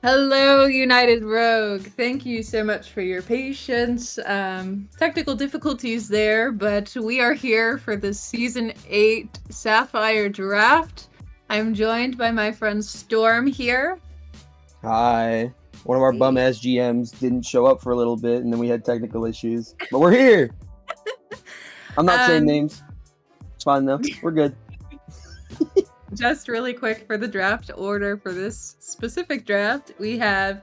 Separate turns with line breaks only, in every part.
Hello, United Rogue. Thank you so much for your patience. Technical difficulties there, but we are here for the Season 8 Sapphire Draft. I'm joined by my friend Storm here.
Hi. One of our bum ass GMs didn't show up for a little bit, and then we had technical issues. But we're here. I'm not saying names. It's fine though. We're good.
Just really quick for the draft order for this specific draft, we have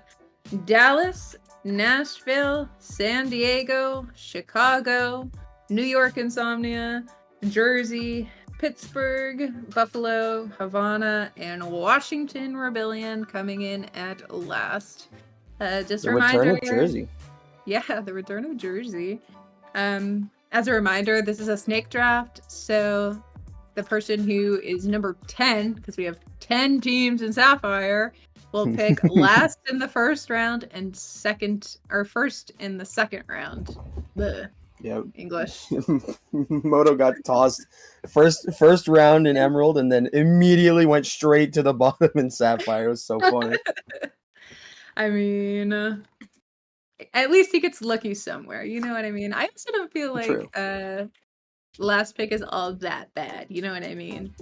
Dallas, Nashville, San Diego, Chicago, New York Insomnia, Jersey, Pittsburgh, Buffalo, Havana, and Washington Rebellion coming in at last. Just
The
a reminder.
return of Jersey.
Yeah, the return of Jersey. As a reminder, this is a snake draft, so the person who is number 10, because we have 10 teams in Sapphire, will pick last in the first round and first in the second round. Blech.
Yep.
English.
Moto got tossed first round in Emerald and then immediately went straight to the bottom in Sapphire. It was so funny.
I mean, at least he gets lucky somewhere. You know what I mean? I also don't feel like last pick is all that bad. You know what I mean?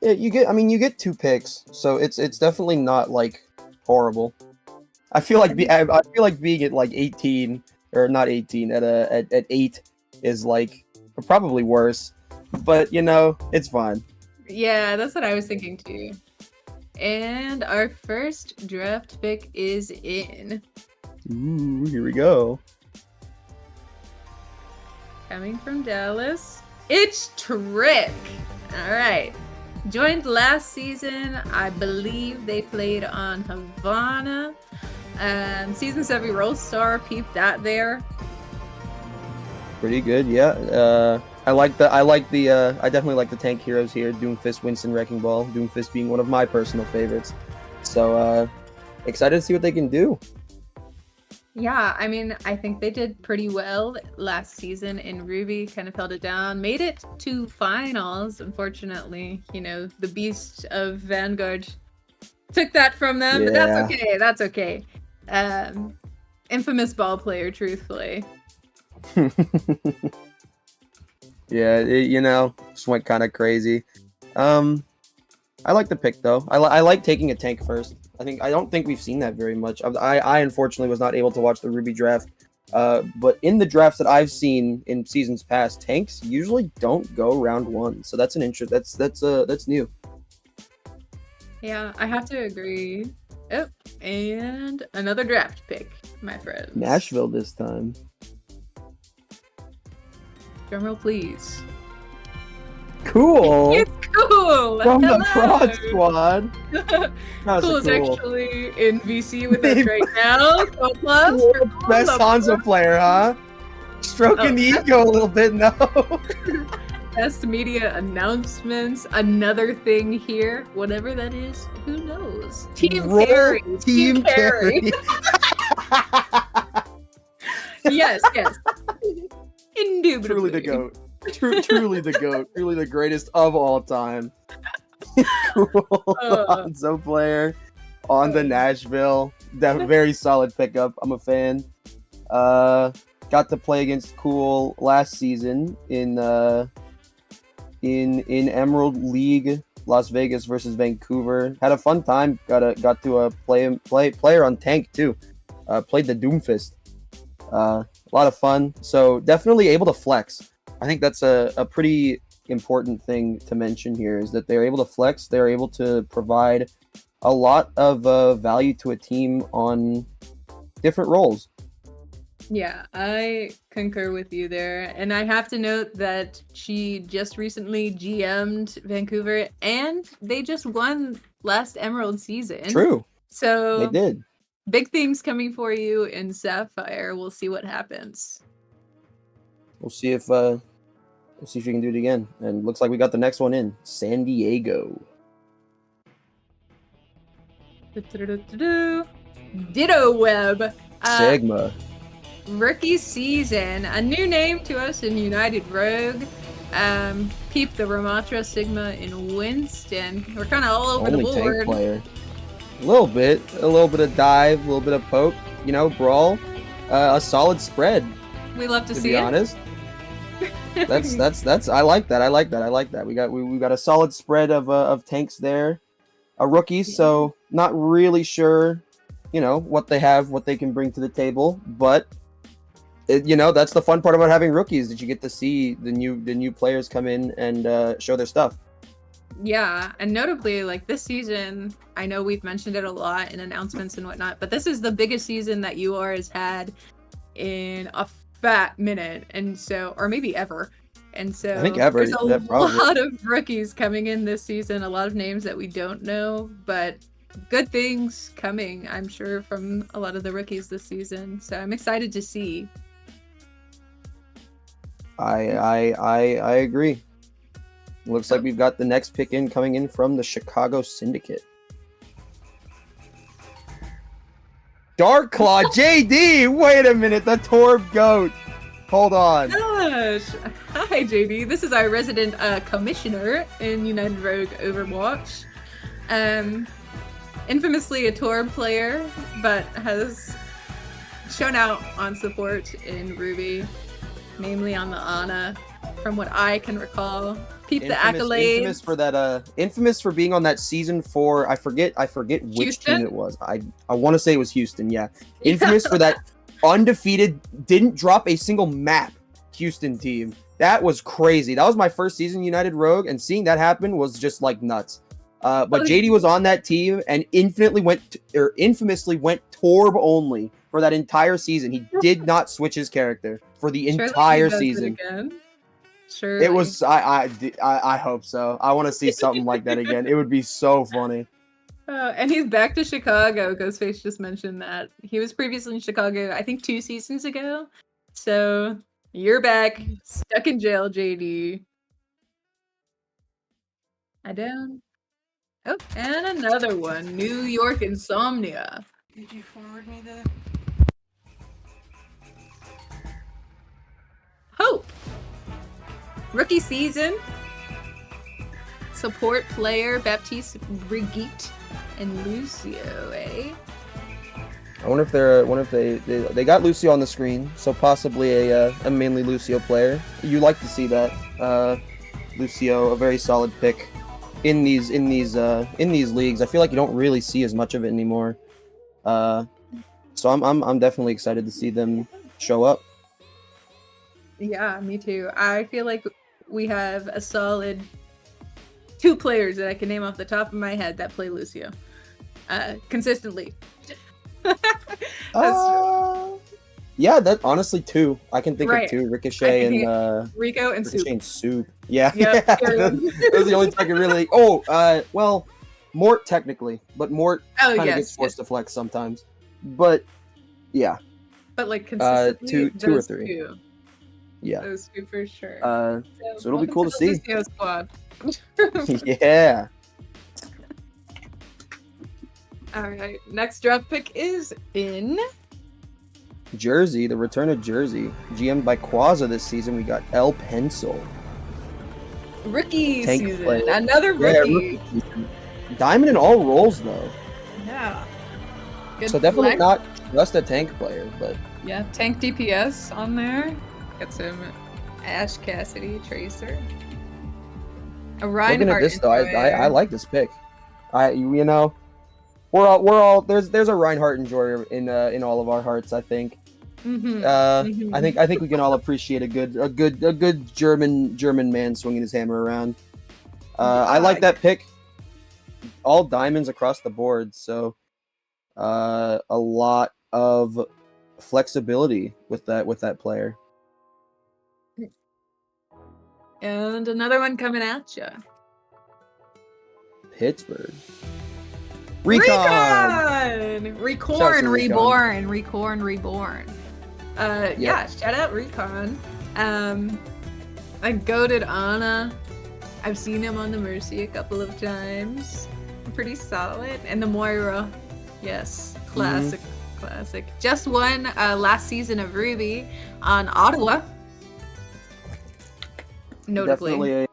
Yeah, you get 2 picks, so it's definitely not like horrible. I feel like being at like 18 or not 18 at 8 is like probably worse, but it's fine.
Yeah, that's what I was thinking too. And our first draft pick is in.
Ooh, here we go.
Coming from Dallas, it's Trick. All right. Joined last season. I believe they played on Havana. Season 7 Roll Star. Peep that there.
Pretty good, yeah. I definitely like the tank heroes here. Doomfist, Winston, Wrecking Ball. Doomfist being one of my personal favorites. So excited to see what they can do.
Yeah, I mean, I think they did pretty well last season in Ruby, kind of held it down, made it to finals. Unfortunately, the beast of Vanguard took that from them, but that's okay. Infamous ball player, truthfully.
Yeah, just went kind of crazy. I like the pick though. I like taking a tank first. I don't think we've seen that very much. I unfortunately was not able to watch the Ruby draft. But in the drafts that I've seen in seasons past, tanks usually don't go round 1. So that's an interest. That's new.
Yeah, I have to agree. Oh, and another draft pick, my friends.
Nashville this time.
Drumroll, please.
Cool.
It's cool.
From the Fraud Squad.
Cool is actually in VC with us right now. So plus,
best Hanzo player, huh? Stroking the ego a little bit, no.
Best media announcements. Another thing here, whatever that is, who knows? Team carry.
Team carry.
Yes. Indubitably.
Truly the GOAT. Truly the GOAT. Truly the greatest of all time. Cool. Hanzo player on the Nashville. Very solid pickup. I'm a fan. Got to play against Cool last season in Emerald League, Las Vegas versus Vancouver. Had a fun time. Got to play player on tank too. Played the Doomfist. A lot of fun. So definitely able to flex. I think that's a pretty important thing to mention here is that they're able to flex. They're able to provide a lot of value to a team on different roles.
Yeah, I concur with you there. And I have to note that she just recently GM'd Vancouver and they just won last Emerald season.
True.
So
they did.
Big things coming for you in Sapphire. We'll see what happens.
We'll see if we can do it again. And looks like we got the next one in. San Diego.
Ditto Web.
Sigma.
Rookie season. A new name to us in United Rogue. Peep the Ramatra, Sigma, and Winston. We're kind of all over
Only
the board.
Tank player. A little bit of dive, a little bit of poke, you know, brawl, a solid spread.
We love to
To
see
be
it.
honest, that's I like that. We got a solid spread of tanks there, a rookie, so not really sure, you know, what they can bring to the table, but you know, that's the fun part about having rookies, that you get to see the new players come in and show their stuff.
Yeah, and notably, like this season, I know we've mentioned it a lot in announcements and whatnot, but this is the biggest season that UR has had in a fat minute, and so, or maybe ever. And so
I think ever,
there's a
yeah, probably.
lot of rookies coming in this season, a lot of names that we don't know, but good things coming, I'm sure, from a lot of the rookies this season. So I'm excited to see.
I agree. Looks like we've got the next pick coming in from the Chicago Syndicate. Dark Claw JD. Wait a minute, the Torb Goat. Hold on.
Gosh. Hi, JD. This is our resident commissioner in United Rogue Overwatch. Infamously a Torb player, but has shown out on support in Ruby, namely on the Ana, from what I can recall. Peep the accolades.
Infamous for being on that season 4. I forget which
Houston?
team it was. I want to say it was Houston. Yeah, infamous for that undefeated, didn't drop a single map Houston team. That was crazy. That was my first season United Rogue, and seeing that happen was just like nuts. But JD was on that team and infamously went Torb only for that entire season. He did not switch his character for the entire season.
Sure.
It was. I hope so. I want to see something like that again. It would be so funny.
And he's back to Chicago. Ghostface just mentioned that. He was previously in Chicago, I think 2 seasons ago. So you're back, stuck in jail, JD. I don't. Oh, and another one. New York Insomnia.
Did you forward me the...
Hope. Rookie season. Support player Baptiste Brigitte and Lucio, eh?
I wonder if they got Lucio on the screen, so possibly a mainly Lucio player. You like to see that. Lucio, a very solid pick in these leagues. I feel like you don't really see as much of it anymore. So I'm definitely excited to see them show up.
Yeah, me too. I feel like we have a solid 2 players that I can name off the top of my head that play Lucio consistently.
Yeah, that honestly 2. I can think of 2. Ricochet and
Rico and
Ricochet
Soup.
and Soup. Yeah,
Yep,
those are the only two I can really. Well, Mort technically, but Mort kind of gets forced to flex sometimes. But yeah,
but like consistently,
2 or 3.
2.
Yeah,
those 2 for sure.
So it'll be cool to see.
Lucio squad.
Yeah.
All right, next draft pick is in
Jersey, the return of Jersey. GM'd by Quaza this season. We got El Pencil.
Rookie
Tank
season.
player.
Another rookie.
Diamond in all roles, though.
Yeah. Good
So definitely
flex.
not just a tank player, but
Yeah, tank DPS on there. Got some Ash Cassidy Tracer. A Reinhardt.
looking at this though, I like this pick. We're all there's a Reinhardt enjoyer in all of our hearts. I think. I think we can all appreciate a good German man swinging his hammer around. I like that pick. All diamonds across the board, so a lot of flexibility with that player.
And another one coming at you.
Pittsburgh. Recon!
Recorn,
Shout out to
reborn,
Recon.
Recorn, reborn. Yeah, shout out Recon. I goated Ana. I've seen him on the Mercy a couple of times. Pretty solid. And the Moira, yes, classic. Just won last season of Ruby on Ottawa. Notably.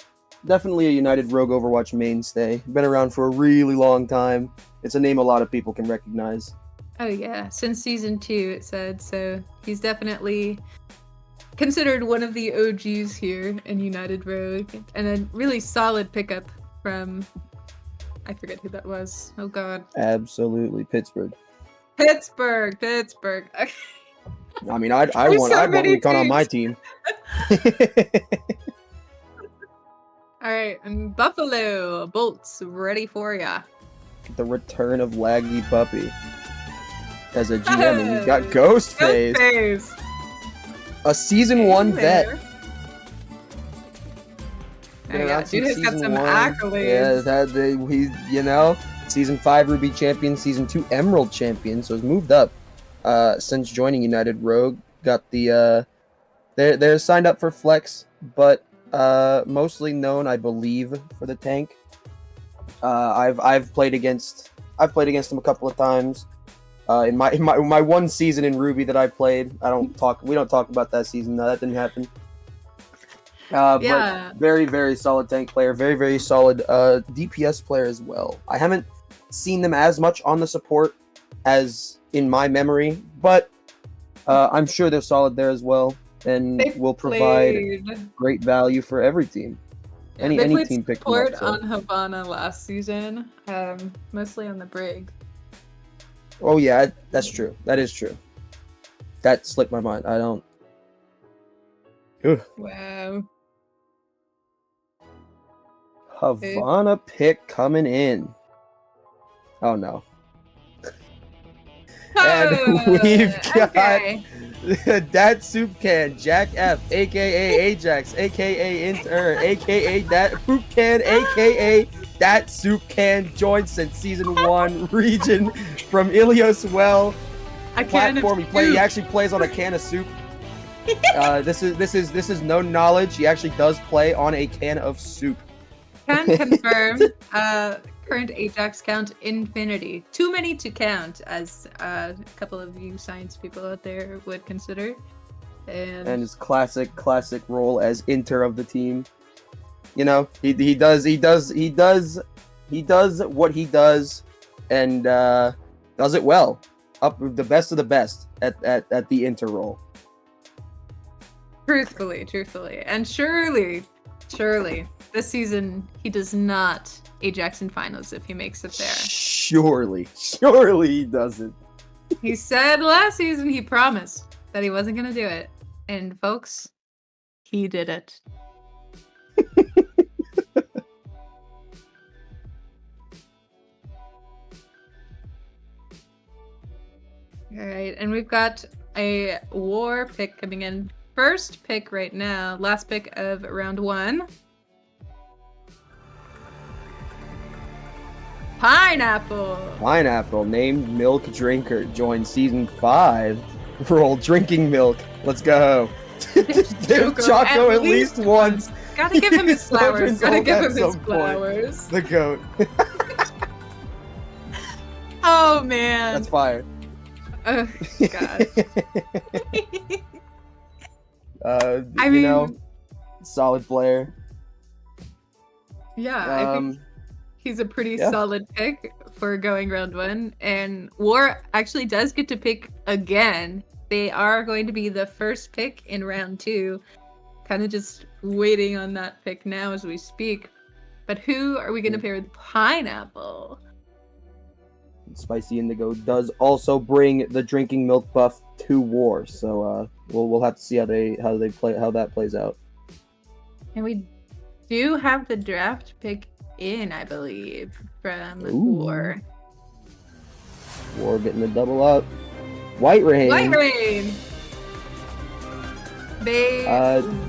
definitely a United Rogue Overwatch mainstay. Been around for a really long time. It's a name a lot of people can recognize.
Oh yeah, since season 2 it said, so he's definitely considered one of the OGs here in United Rogue, and a really solid pickup from, I forget who that was. Oh god.
Absolutely, Pittsburgh.
Pittsburgh.
I mean, I'd
There's
want
so many
Recon on my
teams.
team.
All right, and Buffalo Bolts ready for ya.
The return of Laggy Puppy as a GM, and we've got Ghostface,
Ghostface.
a season 1 vet.
Oh, yeah, dude has got some accolades.
Yeah, he's season 5 Ruby champion, season 2 Emerald champion, so he's moved up since joining United Rogue. Got the they're signed up for Flex, but mostly known, I believe, for the tank. I've played against him a couple of times. In my one season in Ruby that I played, we don't talk about that season. No, that didn't happen.
Yeah.
But very, very solid tank player, very, very solid DPS player as well. I haven't seen them as much on the support as in my memory, but I'm sure they're solid there as well, and will provide great value for every team. Any team picked them up.
So. On Havana last season, mostly on the Brig.
Oh yeah, that's true. That is true. That slipped my mind. I don't. Ugh.
Wow.
Havana pick coming in. Oh no. And we've got that soup can, Jack F, aka Ajax, aka Inter, aka that soup can, aka that soup can, joined since season 1, region from Ilios Well. Platform he actually plays on a can of soup. This is no knowledge. He actually does play on a can of soup.
Can confirm. Current Ajax count infinity. Too many to count, as a couple of you science people out there would consider. And his classic
role as Inter of the team. You know, he does what he does, and does it well. Up the best of the best at the Inter role.
Truthfully, and surely, this season he does not Ajax in finals if he makes it there.
Surely he doesn't.
He said last season he promised that he wasn't gonna do it, and folks, he did it. All right, and we've got a war pick coming in. First pick right now, last pick of round 1. Pineapple,
named Milk Drinker, joined season 5. Role drinking milk. Let's go. Give Choco at least once.
Gotta give him his flowers.
The goat.
Oh man.
That's fire.
Oh god.
I mean, solid player.
Yeah, I think he's a pretty solid pick for going round 1. And War actually does get to pick again. They are going to be the first pick in round 2. Kind of just waiting on that pick now as we speak. But who are we going to pair with Pineapple?
Spicy Indigo does also bring the drinking milk buff to War, so we'll have to see how that plays out.
And we do have the draft pick in, I believe, from War.
War getting the double up. White Rain.
They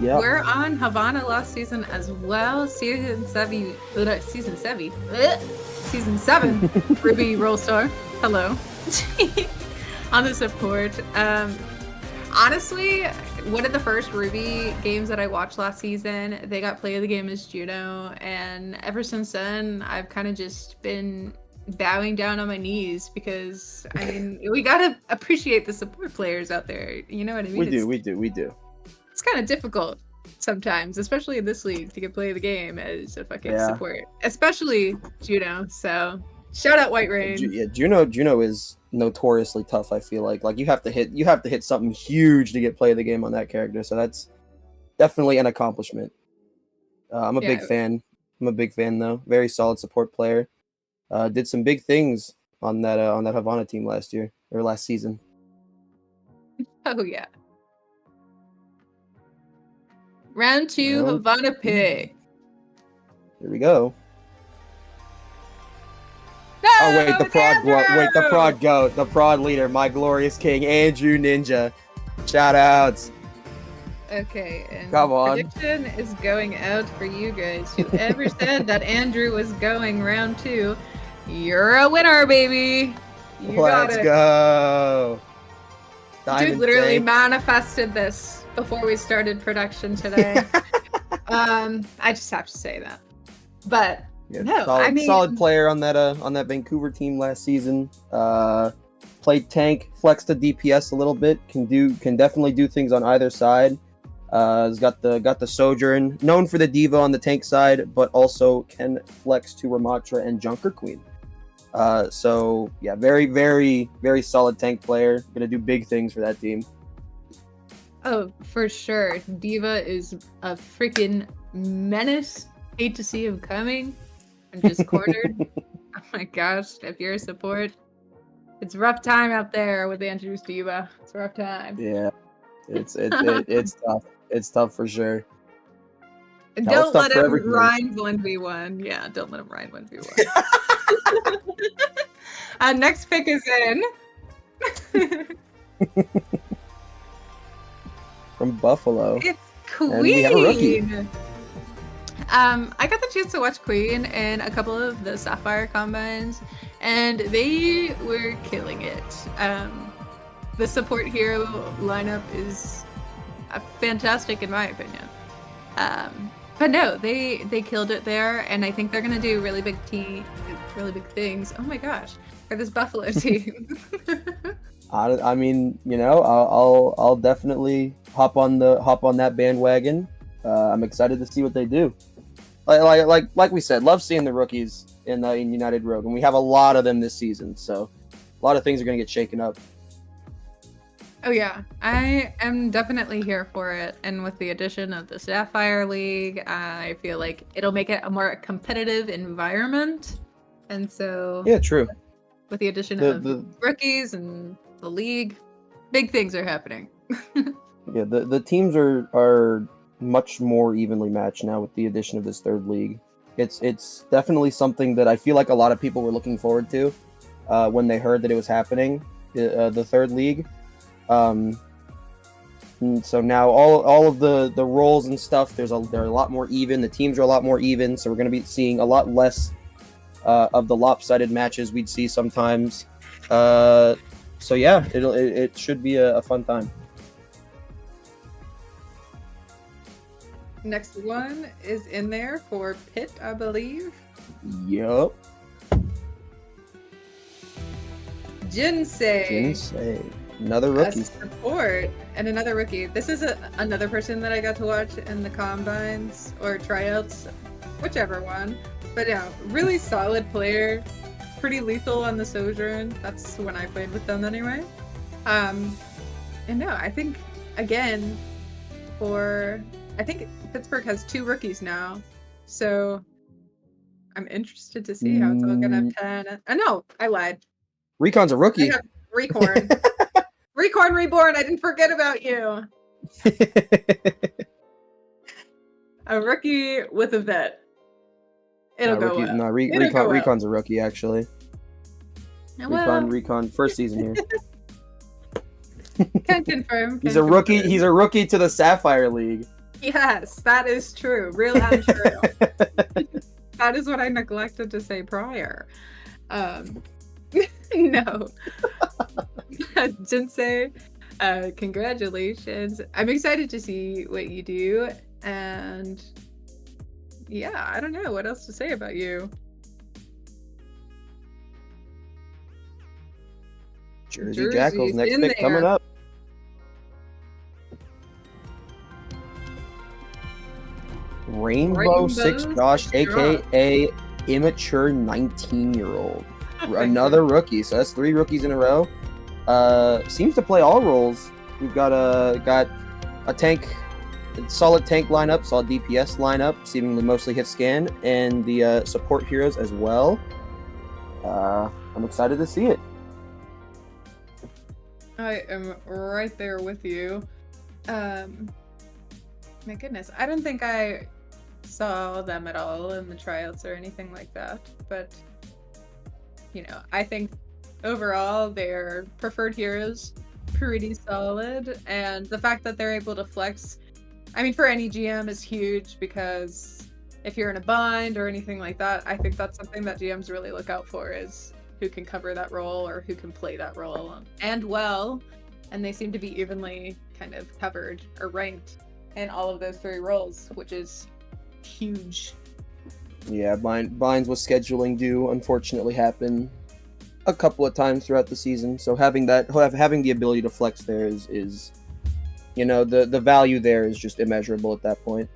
were on Havana last season as well. Season 7 Ruby Rollstar. Hello. On the support. Honestly, one of the first Ruby games that I watched last season, they got play of the game as Juno, and ever since then, I've kind of just been bowing down on my knees because, I mean, we gotta appreciate the support players out there. You know what I mean?
We do.
It's kind of difficult sometimes, especially in this league, to get play the game as a fucking
Yeah.
support, especially Juno. So shout out White Rain.
Yeah, Juno is notoriously tough. I feel like you have to hit something huge to get play of the game on that character. So that's definitely an accomplishment. I'm a big
Yeah.
fan. I'm a big fan though. Very solid support player. Did some big things on that Havana team last season.
Oh yeah. Round 2,
Round
Havana pick.
Here we go.
No,
Oh wait, the prod
Andrew!
goat, the prod leader, my glorious king, Andrew Ninja. Shout outs.
Okay, and
Come on.
prediction is going out for you guys. Whoever said that Andrew was going round 2, you're a winner, baby. You got
Let's
it.
go.
Dude literally manifested this before we started production today. I just have to say that. But
Yeah,
no,
solid player on that Vancouver team last season. Played tank, flexed to DPS a little bit. Can definitely do things on either side. Has got the Sojourn, known for the diva on the tank side, but also can flex to Ramatra and Junker Queen. So yeah, very very very solid tank player. Gonna do big things for that team.
Oh, for sure. Diva is a freaking menace. Hate to see him coming. I'm just cornered. Oh my gosh, if you're a support, it's a rough time out there with Andrew's Diva. It's a rough time.
Yeah, it's tough. It's tough for sure.
And
Hell, it's
don't
tough
let
for
him
everybody.
grind 1v1. Yeah, don't let him grind 1v1. Next pick is in.
From Buffalo.
It's Queen.
And we have a rookie.
I got the chance to watch Queen in a couple of the Sapphire combines, and they were killing it. The support hero lineup is fantastic in my opinion. But no, they killed it there, and I think they're gonna do really big things. Oh my gosh, for this Buffalo team.
I mean, you know, I'll definitely hop on that bandwagon. I'm excited to see what they do. Like we said, love seeing the rookies in United Rogue, and we have a lot of them this season. So a lot of things are going to get shaken up.
Oh yeah, I am definitely here for it. And with the addition of the Sapphire League, I feel like it'll make it a more competitive environment. And so
Yeah, true.
With the addition of rookies and the league, big things are happening.
Yeah, the teams are much more evenly matched now with the addition of this third league. It's definitely something that I feel like a lot of people were looking forward to when they heard that it was happening, the third league. And so now all of the roles and stuff, they're a lot more even. The teams are a lot more even, so we're going to be seeing a lot less of the lopsided matches we'd see sometimes. So yeah, it should be a fun time.
Next one is in there for Pitt, I believe.
Yup.
Jinsei.
Another rookie.
A support and another rookie. This is another person that I got to watch in the combines or tryouts, whichever one. But yeah, really solid player. Pretty lethal on the Sojourn. That's when I played with them anyway. And no, I think again I think Pittsburgh has 2 rookies now, so I'm interested to see how it's all gonna pan. No, I lied.
Recon's a rookie.
I have Recorn. Recorn Reborn. I didn't forget about you. A rookie with a vet. It'll go well.
No, Recon's a rookie actually.
Well,
Recon first season here.
Can confirm.
He's a rookie. He's a rookie to the Sapphire League.
Yes, that is true. Real and true. That is what I neglected to say prior. No. Jinsei, congratulations. I'm excited to see what you do. And yeah, I don't know what else to say about you.
Jersey Jackals next pick coming up. Rainbow Six
Rainbow
Josh,
Six
aka immature 19-year-old.
Josh.
Another rookie. So that's 3 rookies in a row. Seems to play all roles. We've got a tank, solid tank lineup, solid DPS lineup, seemingly mostly hit scan, and the support heroes as well. I'm excited to see it.
I am right there with you. My goodness, I don't think I saw them at all in the tryouts or anything like that, but I think overall their preferred heroes pretty solid, and the fact that they're able to flex, I mean, for any GM is huge, because if you're in a bind or anything like that, I think that's something that GMs really look out for, is who can cover that role or who can play that role and well, and they seem to be evenly kind of covered or ranked in all of those 3 roles, which is huge.
Yeah, binds with scheduling do unfortunately happen a couple of times throughout the season. So having the ability to flex there is the value there is just immeasurable at that point.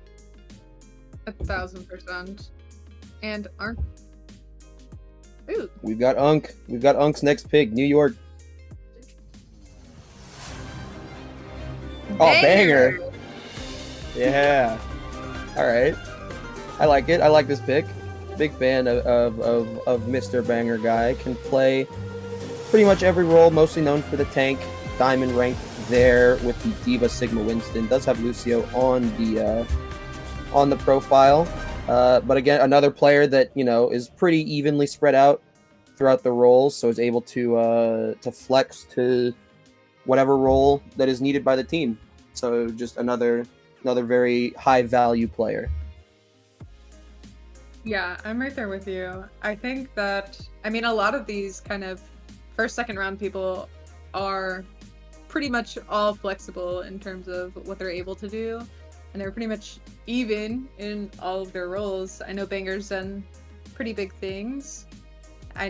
1,000%. And aren't ooh,
We've got Unk. We've got Unk's next pick, New York. Oh, banger! Yeah. All right. I like it. I like this pick. Big fan of Mr. Banger guy. Can play pretty much every role, mostly known for the tank. Diamond rank there with the Diva Sigma Winston. Does have Lucio on the profile. But again, another player that is pretty evenly spread out throughout the roles, so is able to flex to whatever role that is needed by the team. So just another very high value player.
Yeah, I'm right there with you. I think that, I mean, a lot of these kind of first, second round people are pretty much all flexible in terms of what they're able to do, and they're pretty much even in all of their roles. I know Banger's done pretty big things. I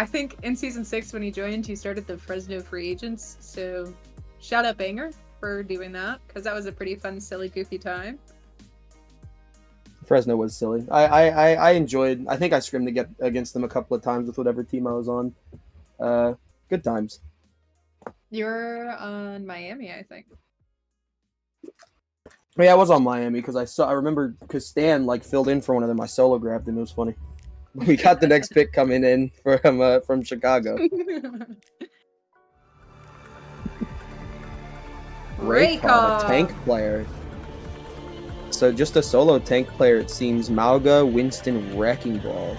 think in season 6 when he joined, he started the Fresno free agents, so shout out Banger for doing that, because that was a pretty fun, silly, goofy time.
Fresno was silly. I enjoyed. I think I scrimmed against them a couple of times with whatever team I was on. Good times.
You're on Miami, I think.
Yeah, I was on Miami because I remember because Stan filled in for one of them. I solo grabbed him. It was funny. We got the next pick coming in from Chicago. Raycon, a tank player. So just a solo tank player, it seems. Mauga, Winston, Wrecking Ball.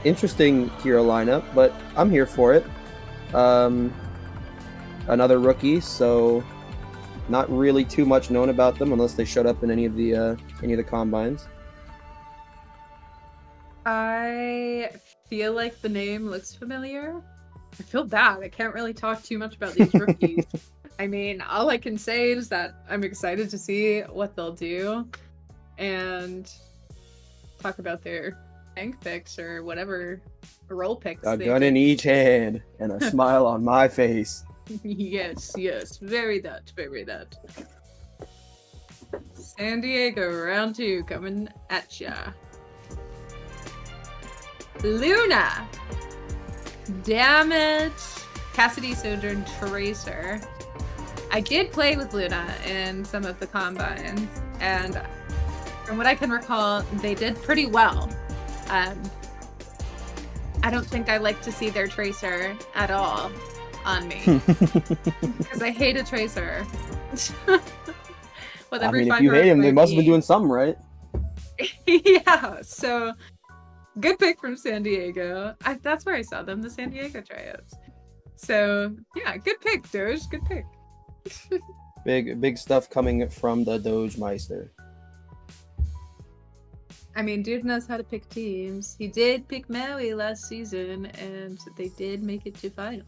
Interesting hero lineup, but I'm here for it. Another rookie, so not really too much known about them unless they showed up in any of the combines.
I feel like the name looks familiar. I feel bad. I can't really talk too much about these rookies. I mean, all I can say is that I'm excited to see what they'll do and talk about their tank picks or whatever role picks.
A gun in each hand and a smile on my face.
Yes, very that. San Diego, round 2, coming at ya. Luna! Damage! Cassidy Sojourn Tracer. I did play with Luna in some of the combines, and from what I can recall, they did pretty well. I don't think I like to see their Tracer at all on me, because I hate a Tracer.
I mean, if you hate him, they must have been doing something right.
Yeah, so good pick from San Diego. That's where I saw them, the San Diego tryouts. So yeah, good pick, Doge. Good pick.
Big stuff coming from the Doge Meister.
I mean, dude knows how to pick teams. He did pick Maui last season, and they did make it to final.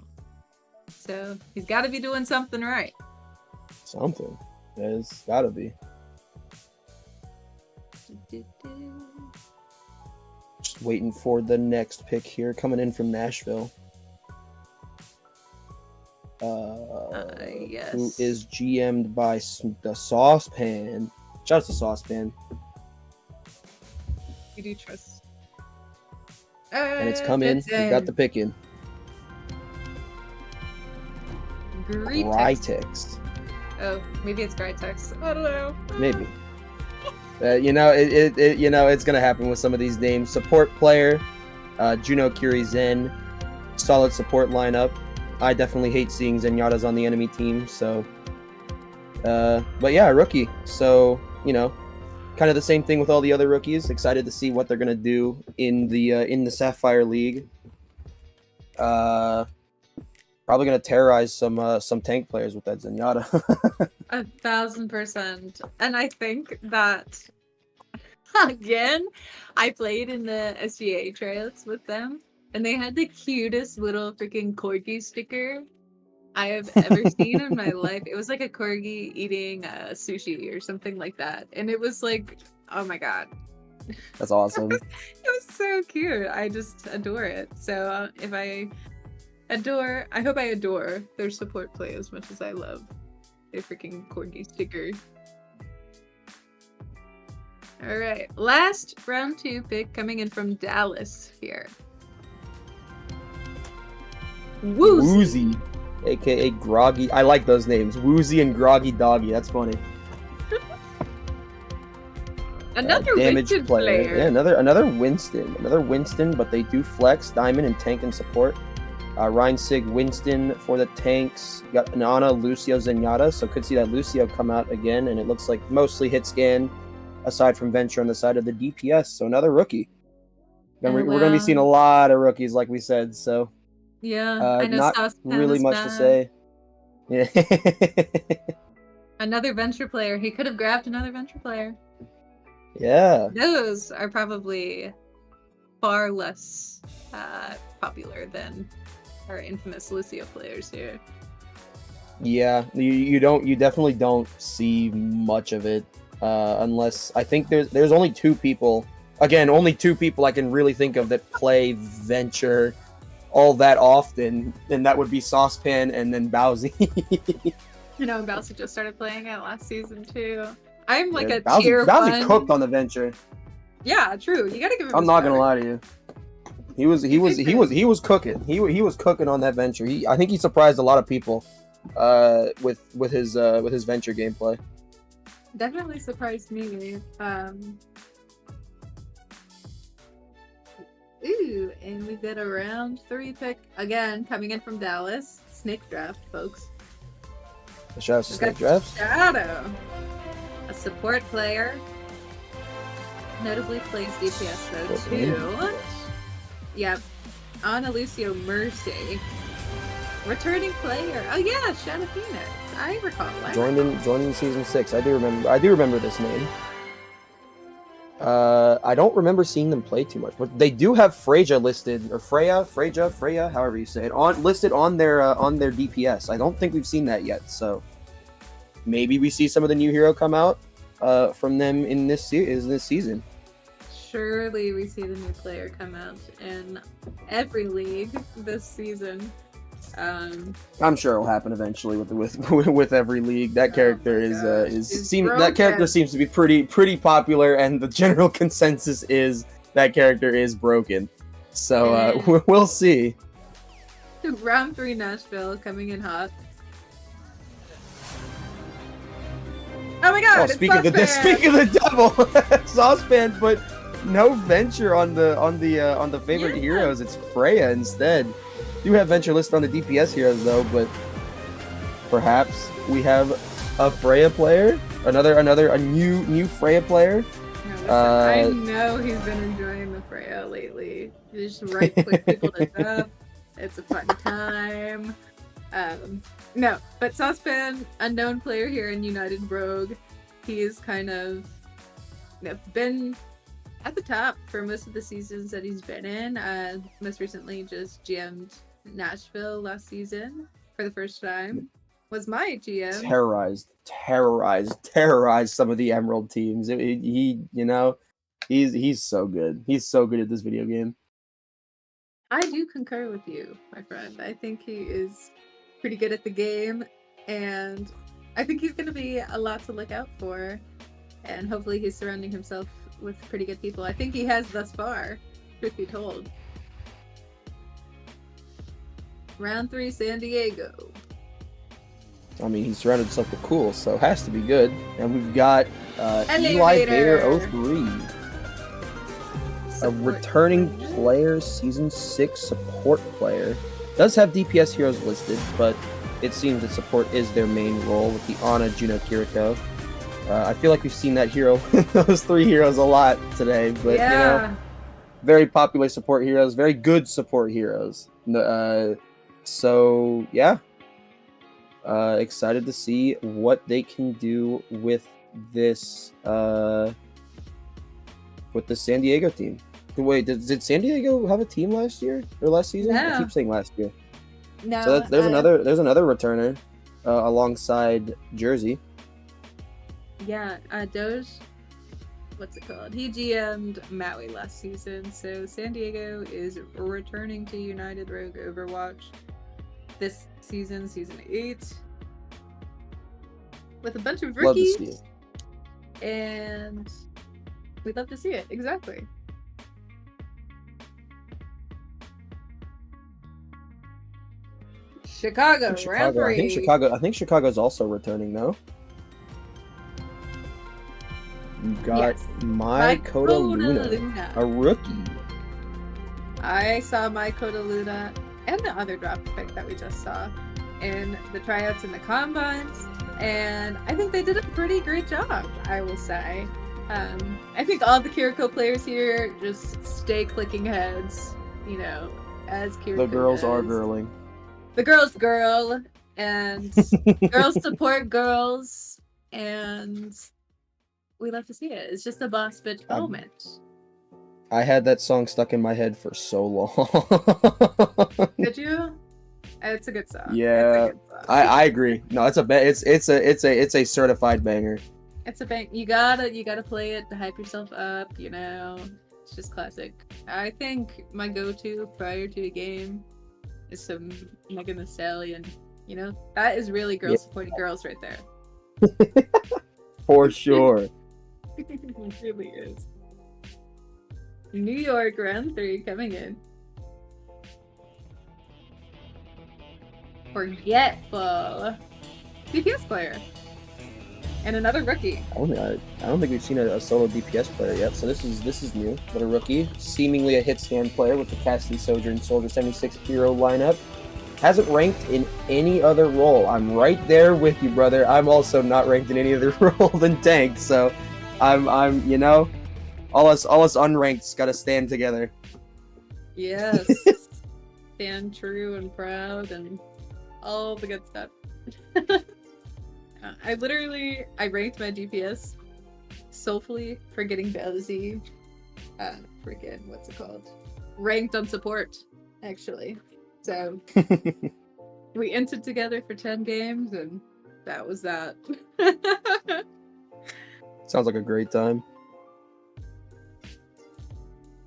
So he's got to be doing something right.
Something. It's got to be. Just waiting for the next pick here, coming in from Nashville.
Yes.
Who is GM'd by the Saucepan. Shout out to Saucepan.
do trust.
And it's come in. You got the pick in. Grytex.
Oh, maybe it's Grytex. I don't know.
Maybe. It's gonna happen with some of these names. Support player, Juno Curie Zen, solid support lineup. I definitely hate seeing Zenyatta's on the enemy team, so. But yeah, rookie. So kind of the same thing with all the other rookies. Excited to see what they're gonna do in the Sapphire League. Probably gonna terrorize some tank players with that Zenyatta.
1000%. And I think that again, I played in the SGA trails with them, and they had the cutest little freaking corgi sticker I have ever seen in my life. It was like a corgi eating sushi or something like that, and it was like, oh my god,
That's awesome.
it was so cute. I just adore it. So I hope I adore their support play as much as I love their freaking corgi sticker. All right, last round 2 pick coming in from Dallas here.
Woozy, aka Groggy. I like those names, Woozy and Groggy Doggy. That's funny.
Another
damage
Winston
player. Yeah, another Winston, but they do flex diamond and tank and support. Ryan Sig Winston for the tanks. Got Nana, Lucio, Zenyatta, so could see that Lucio come out again, and it looks like mostly hit scan, aside from Venture on the side of the DPS. So another rookie. We're going to be seeing a lot of rookies, like we said. So
yeah, I know.
Not really much to say. Yeah.
Another Venture player. He could have grabbed another Venture player.
Yeah.
Those are probably far less popular than our infamous Lucio players here.
Yeah, you definitely don't see much of it, unless I think there's only 2 people. Again, only 2 people I can really think of that play Venture all that often, and that would be Saucepan and then Bowsy.
Bowsy just started playing it last season too. I'm like a
Bowsy,
tier
Bowsy
1.
cooked on the Venture.
Yeah, true. You gotta give him.
I'm not gonna lie to you. He was cooking. He was cooking on that Venture. I think he surprised a lot of people, with his Venture gameplay.
Definitely surprised me. Ooh, and we've got a round 3 pick again coming in from Dallas. Snake draft, folks.
Shout out to Snake Draft.
Shadow, a support player. Notably plays DPS though too. Yep. Ana Lucio Mercy. Returning player. Oh yeah, Shadow Phoenix. I recall.
Joined in season 6. I do remember this name. I don't remember seeing them play too much, but they do have Freya listed, or Freya, however you say it, listed on their DPS. I don't think we've seen that yet, so maybe we see some of the new hero come out from them in this season.
Surely we see the new player come out in every league this season.
I'm sure it'll happen eventually with every league. That character that character seems to be pretty popular, and the general consensus is that character is broken. So we'll see.
Round 3 Nashville coming in hot. Oh my god!
Speaking of the devil, Saucepan, but no Venture on the favorite heroes. It's Freya instead. Do have Venture listed on the DPS heroes though, but perhaps we have a Freya player, a new Freya player.
No, listen, I know he's been enjoying the Freya lately. You just right click people to death. It's a fun time. No, but Saucepan, unknown player here in United Rogue. He's kind of been at the top for most of the seasons that he's been in. Most recently just GM'd Nashville last season for the first time. Was my GM. Terrorized some of the Emerald teams.
He's so good. He's so good at this video game.
I do concur with you, my friend. I think he is pretty good at the game, and I think he's going to be a lot to look out for, and hopefully he's surrounding himself with pretty good people. I think he has thus far, truth be told. Round 3, San Diego.
I mean, he's surrounded himself with cool, so it has to be good. And we've got Eli
Elevator.
Vader 03. A returning player, Season 6 support player. Does have DPS heroes listed, but it seems that support is their main role with the Ana, Juno, Kiriko. I feel like we've seen that hero, those 3 heroes a lot today, but
yeah.
you know, very popular support heroes, very good support heroes. So yeah, excited to see what they can do with this with the San Diego team. Wait, did San Diego have a team last year or last season?
No.
I keep saying last year.
No.
So there's another returner alongside Jersey.
Yeah, Doge. What's it called? He GM'd Maui last season, so San Diego is returning to United Rogue Overwatch this season, season 8, with a bunch of rookies.
Love to see it.
And we'd love to see it. Exactly. Chicago, round 3.
I think Chicago's also returning though. You got My Coda Luna, a rookie.
I saw My Coda Luna and the other draft pick that we just saw in the tryouts and the combines, and I think they did a pretty great job, I will say. I think all the Kiriko players here just stay clicking heads, you know, as Kiriko
The girls
does.
are girling.
The girls girl, and girls support girls, and we love to see it. It's just a boss bitch moment.
I had that song stuck in my head for so long.
Did you? It's a good song.
Yeah,
it's a good song.
I agree. No, it's a certified banger.
It's a bang. You gotta play it to hype yourself up. You know, it's just classic. I think my go-to prior to a game is some Megan Thee Stallion. You know, that is really girls supporting girls right there.
For sure.
It really is. New York round 3 coming in. Forgetful. DPS player. And another rookie.
I don't think we've seen a solo DPS player yet, so this is new. But a rookie, seemingly a hit stand player with the Cassidy Sojourn Soldier 76 hero lineup. Hasn't ranked in any other role. I'm right there with you, brother. I'm also not ranked in any other role than tank, so I'm you know, all us unranked's gotta stand together.
Yes. Stand true and proud and all the good stuff. I ranked my DPS soulfully for getting Belzy. Freaking, what's it called? Ranked on support, actually. So we entered together for 10 games, and that was that.
Sounds like a great time.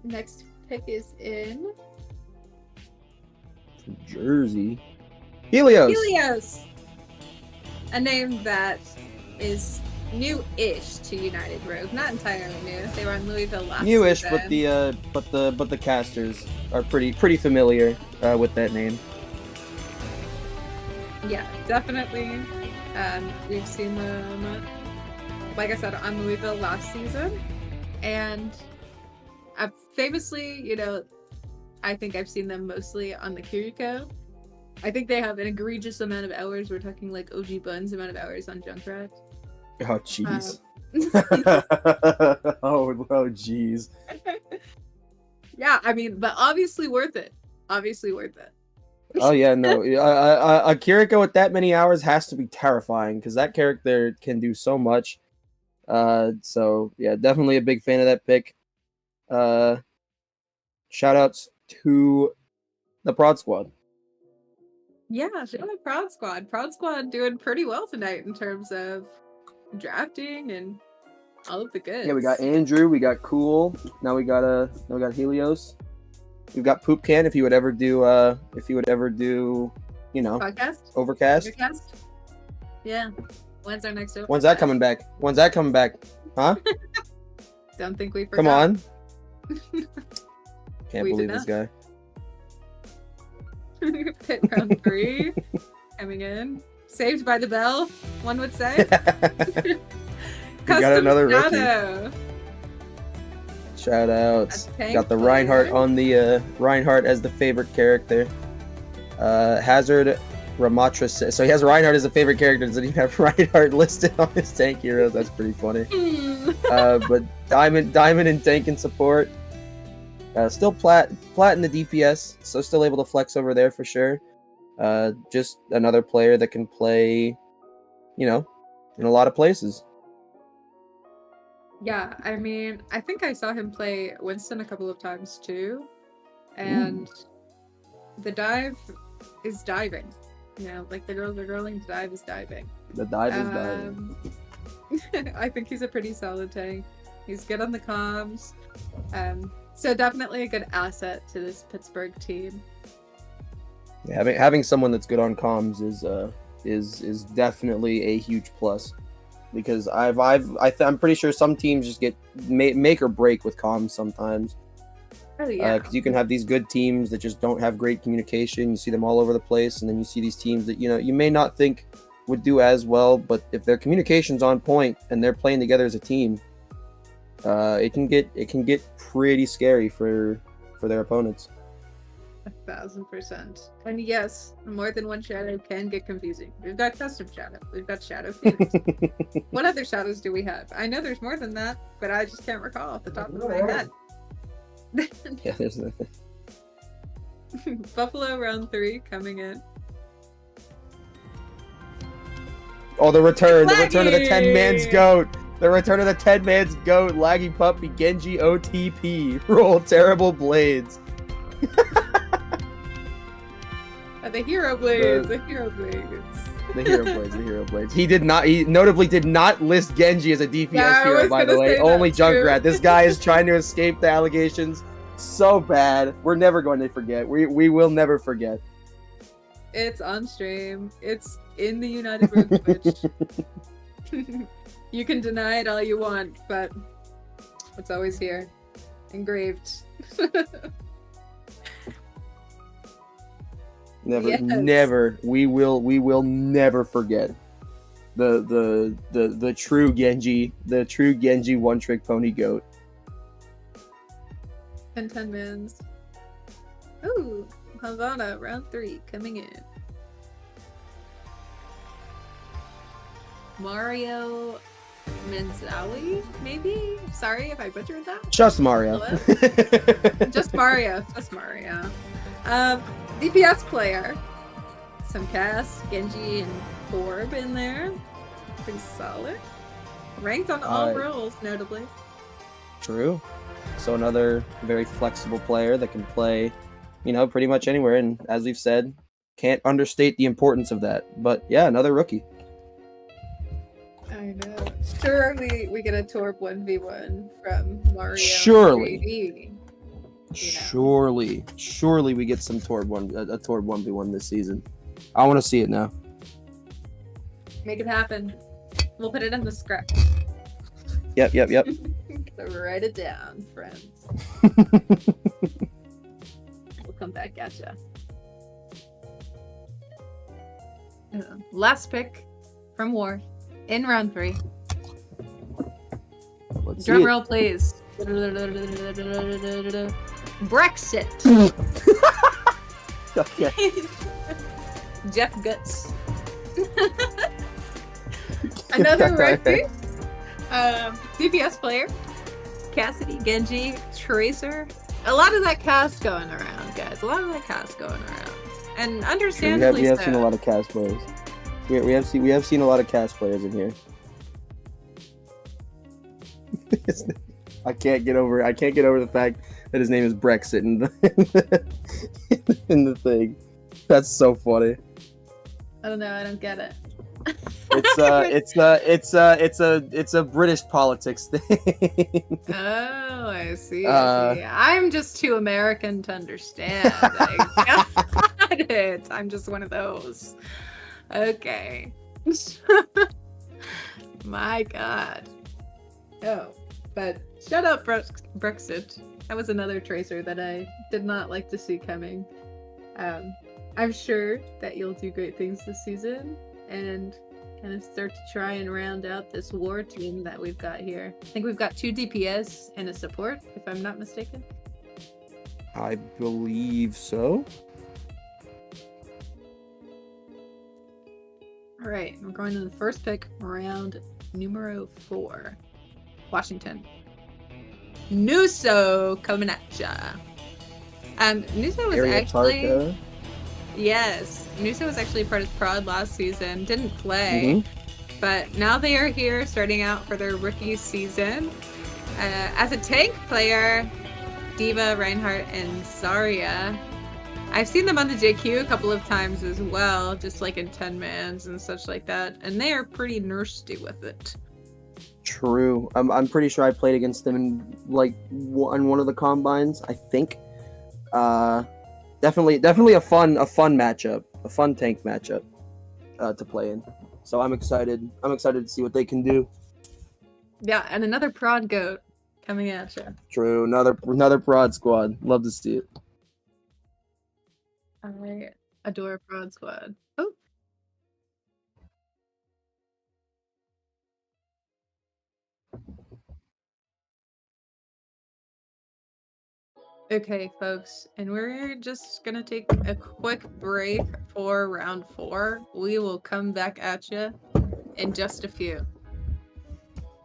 Next pick is in
From Jersey. Helios!
A name that is new-ish to United Rogue, not entirely new. They were in Louisville last
Newish,
season.
but the casters are pretty familiar with that name.
Yeah, definitely. We've seen them, like I said, on Louisville last season, and I've famously, you know, I think I've seen them mostly on the Kiriko. I think they have an egregious amount of hours. We're talking like OG Buns amount of hours on Junkrat.
Oh jeez. Oh jeez.
Yeah, I mean, but obviously worth it. Obviously worth it.
Oh yeah, no. A Kiriko with that many hours has to be terrifying because that character can do so much. So yeah, definitely a big fan of that pick. Shout outs to the Prod Squad.
Yeah, shout out Proud Squad. Proud Squad doing pretty well tonight in terms of drafting and all of the goods.
Yeah, we got Andrew, we got Cool. Now we got Helios. We've got Poop Can if you would ever do you know,
podcast?
Overcast.
Yeah. When's our next Overcast?
When's that coming back? Huh?
Don't think we forgot.
Come on. Can't
We
believe
did
this
not.
guy.
Pit round 3 coming in. Saved by the bell, one would say.
We got another rookie.
Shadow.
Shout outs.
A tank
Got the
player.
Reinhardt on the Reinhardt as the favorite character. Hazard Ramatra. So he has Reinhardt as a favorite character. Doesn't even have Reinhardt listed on his tank heroes. That's pretty funny. But Diamond and tank and support. Still plat in the DPS, so still able to flex over there for sure. Just another player that can play, in a lot of places.
Yeah, I mean, I think I saw him play Winston a couple of times too. And the dive is diving. Like the girling's dive is diving.
The dive is diving.
I think he's a pretty solid tank. He's good on the comms. So definitely a good asset to this Pittsburgh team.
Yeah, having someone that's good on comms is definitely a huge plus, because I'm pretty sure some teams just get make or break with comms sometimes.
Oh yeah.
Because you can have these good teams that just don't have great communication. You see them all over the place, and then you see these teams that you may not think would do as well, but if their communication's on point and they're playing together as a team, it can get pretty scary for their opponents.
1,000%. And yes, more than one shadow can get confusing. We've got custom shadow. We've got shadow fuse. What other shadows do we have? I know there's more than that, but I just can't recall off the top of my head.
Yeah, there's nothing.
Buffalo round 3 coming in.
Oh, the return of the
Laggy!
10-man's goat. The return of the 10-man's goat. Laggy Puppy, Genji OTP. Roll terrible blades.
The hero blades. The hero blades.
The hero blades. He notably did not list Genji as a DPS hero, by the way. Only Junkrat. This guy is trying to escape the allegations so bad. We're never going to forget. We will never forget.
It's on stream. It's in the United Room Twitch. You can deny it all you want, but it's always here. Engraved.
Never. We will never forget the true Genji one-trick pony goat.
10 mans. Ooh, Havana round 3 coming in. Mario Manzali, maybe? Sorry if I butchered that.
Just Mario.
Just Mario. Just Mario. DPS player. Some Cass, Genji, and Orb in there. Pretty solid. Ranked on all roles, notably.
True. So another very flexible player that can play, pretty much anywhere. And as we've said, can't understate the importance of that. But yeah, another rookie.
I know. Surely we get a Torb 1v1 from Mario.
Surely.
3D.
Surely we get some Torb 1v1 this season. I want to see it now.
Make it happen. We'll put it in the script.
Yep.
So write it down, friends. We'll come back at ya. Last pick from War in round 3.
Let's
Drum
see
roll, please. Brexit.
Okay.
Jeff Guts. Another rookie. DPS player. Cassidy, Genji, Tracer. A lot of that cast going around, guys. A lot of that cast going around. And understandably
we have
so.
seen a lot of cast players. We have seen a lot of cast players in here. I can't get over the fact that his name is Brexit in the thing. That's so funny.
I don't know. I don't get it.
It's a British politics thing.
Oh, I see. I'm just too American to understand. I got it. I'm just one of those. Okay. My God. Oh. But shut up, Brexit. That was another tracer that I did not like to see coming. I'm sure that you'll do great things this season and kind of start to try and round out this war team that we've got here. I think we've got 2 DPS and a support, if I'm not mistaken.
I believe so.
All right, we're going to the first pick, round numero 4. Washington. Nuso coming at ya. Nuso was actually...
Tarka.
Yes, Nuso was actually part of Prod last season. Didn't play, but now they are here starting out for their rookie season. As a tank player, Diva, Reinhardt, and Zarya. I've seen them on the JQ a couple of times as well, just like in 10-mans and such like that, and they are pretty nursty with it.
True. I'm pretty sure I played against them in one of the combines, I think. Definitely a fun matchup, a fun tank matchup to play in. So I'm excited. I'm excited to see what they can do.
Yeah, and another prod goat coming at you.
True. Another prod squad. Love to see it.
I adore prod squad. Oh. Okay, folks, and we're just gonna take a quick break for round 4. We will come back at you in just a few.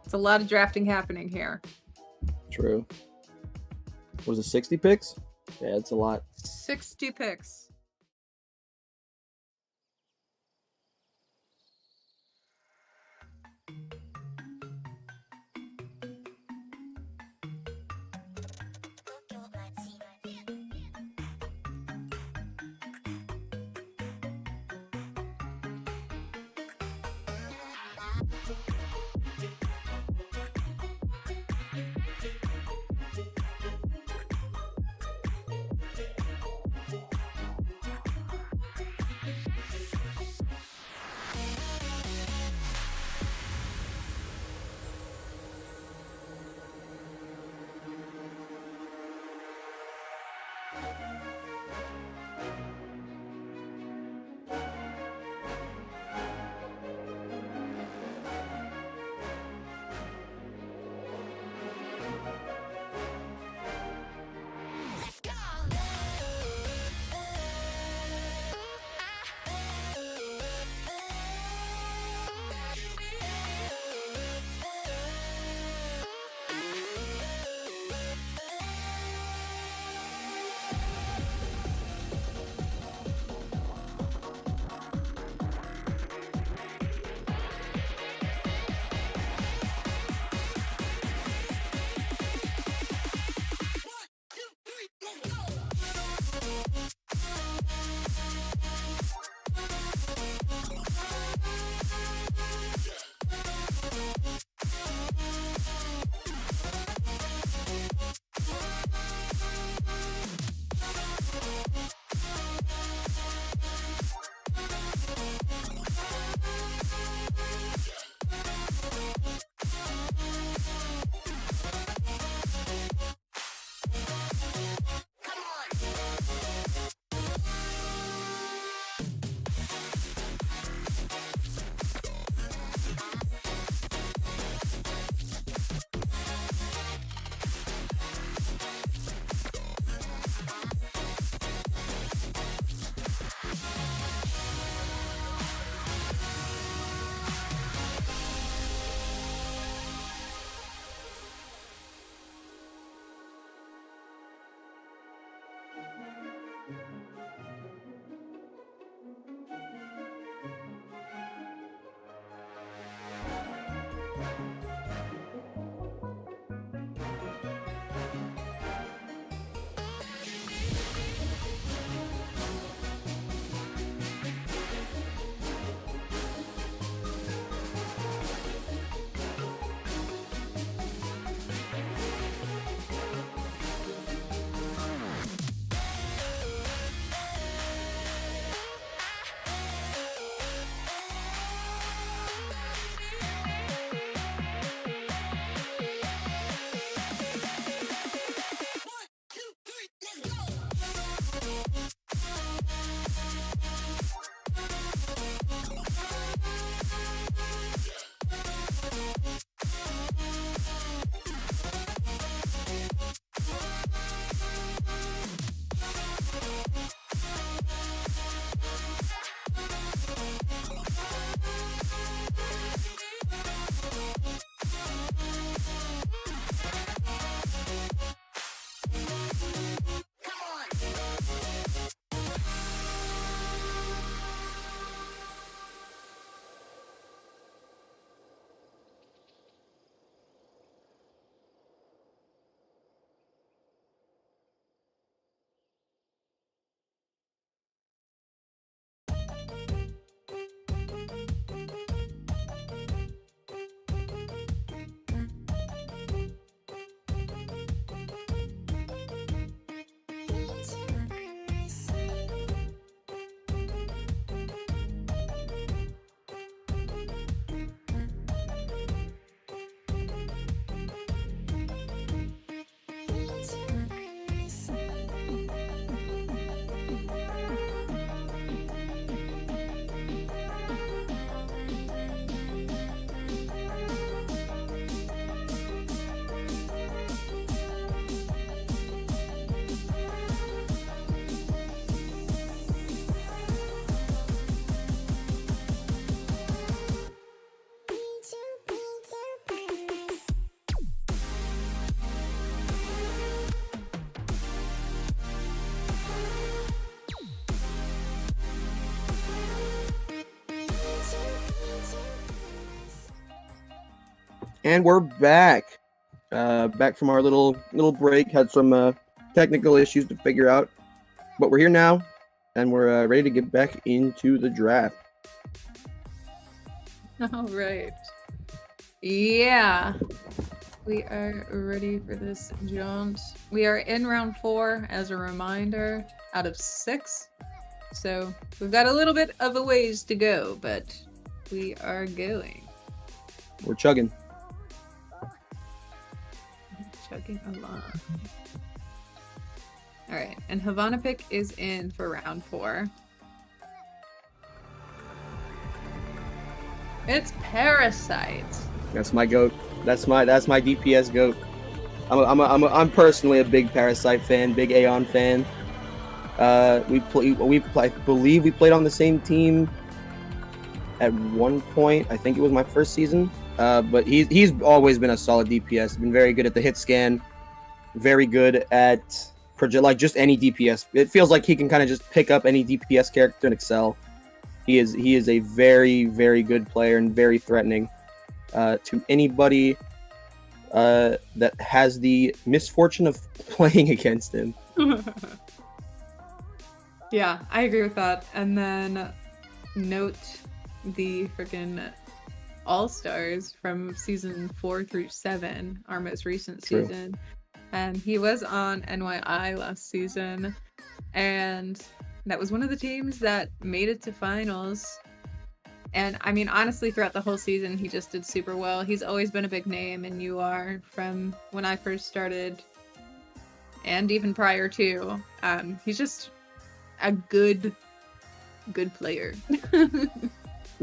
It's a lot of drafting happening here.
True. Was it 60 picks? Yeah, it's a lot.
60 picks.
And we're back. Back from our little break. Had some technical issues to figure out, but we're here now, and we're ready to get back into the draft.
All right. Yeah. We are ready for this jaunt. We are in round 4 as a reminder out of 6. So we've got a little bit of a ways to go, but we are going.
We're chugging.
Chugging along. All right, and Havana pick is in for round 4. It's Parasite.
That's my goat. That's my DPS goat. I'm personally a big Parasite fan, big Aeon fan. I believe we played on the same team at one point. I think it was my first season. But he's always been a solid DPS. Been very good at the hit scan, very good at like just any DPS. It feels like he can kind of just pick up any DPS character and excel. He is a very, very good player and very threatening to anybody that has the misfortune of playing against him.
Yeah, I agree with that. And then note the freaking All-Stars from season 4 through 7, our most recent
True.
season. And he was on NYI last season. And that was one of the teams that made it to finals. And I mean, honestly, throughout the whole season, he just did super well. He's always been a big name in UR from when I first started and even prior to. He's just a good player.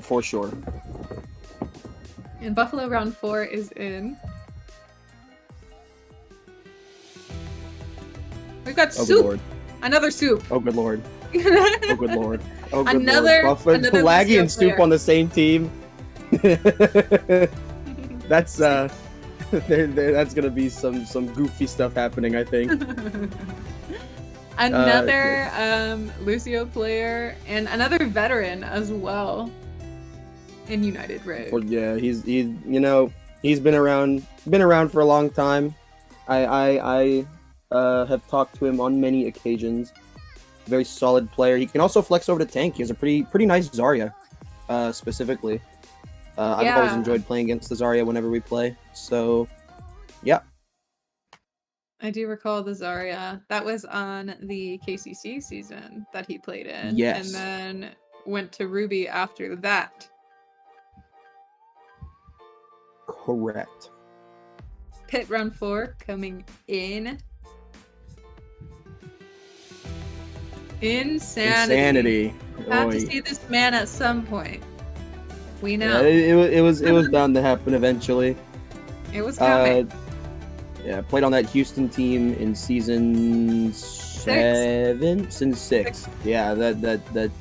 For sure.
And Buffalo round 4 is in. We've got
Oh,
soup.
good lord.
Another soup.
Oh, good lord. Oh, good lord. Oh, good
Another-
lord. Buffalo,
another
Pelagi
Lucio
and Soup
player.
on the same team. That's that's gonna be some goofy stuff happening, I think.
Another Lucio player and another veteran as well in United Road.
Well, yeah, he's been around for a long time. I have talked to him on many occasions. Very solid player. He can also flex over to tank. He has a pretty nice Zarya, specifically. I've always enjoyed playing against the Zarya whenever we play. So, yeah.
I do recall the Zarya. That was on the KCC season that he played in.
Yes.
And then went to Ruby after that.
Correct.
Pit round 4 coming in. Insanity. Have to
Oy.
see this man at some point. We know.
Yeah, it was bound to happen eventually.
It was coming.
Yeah, played on that Houston team in season 7, season 6. Yeah, that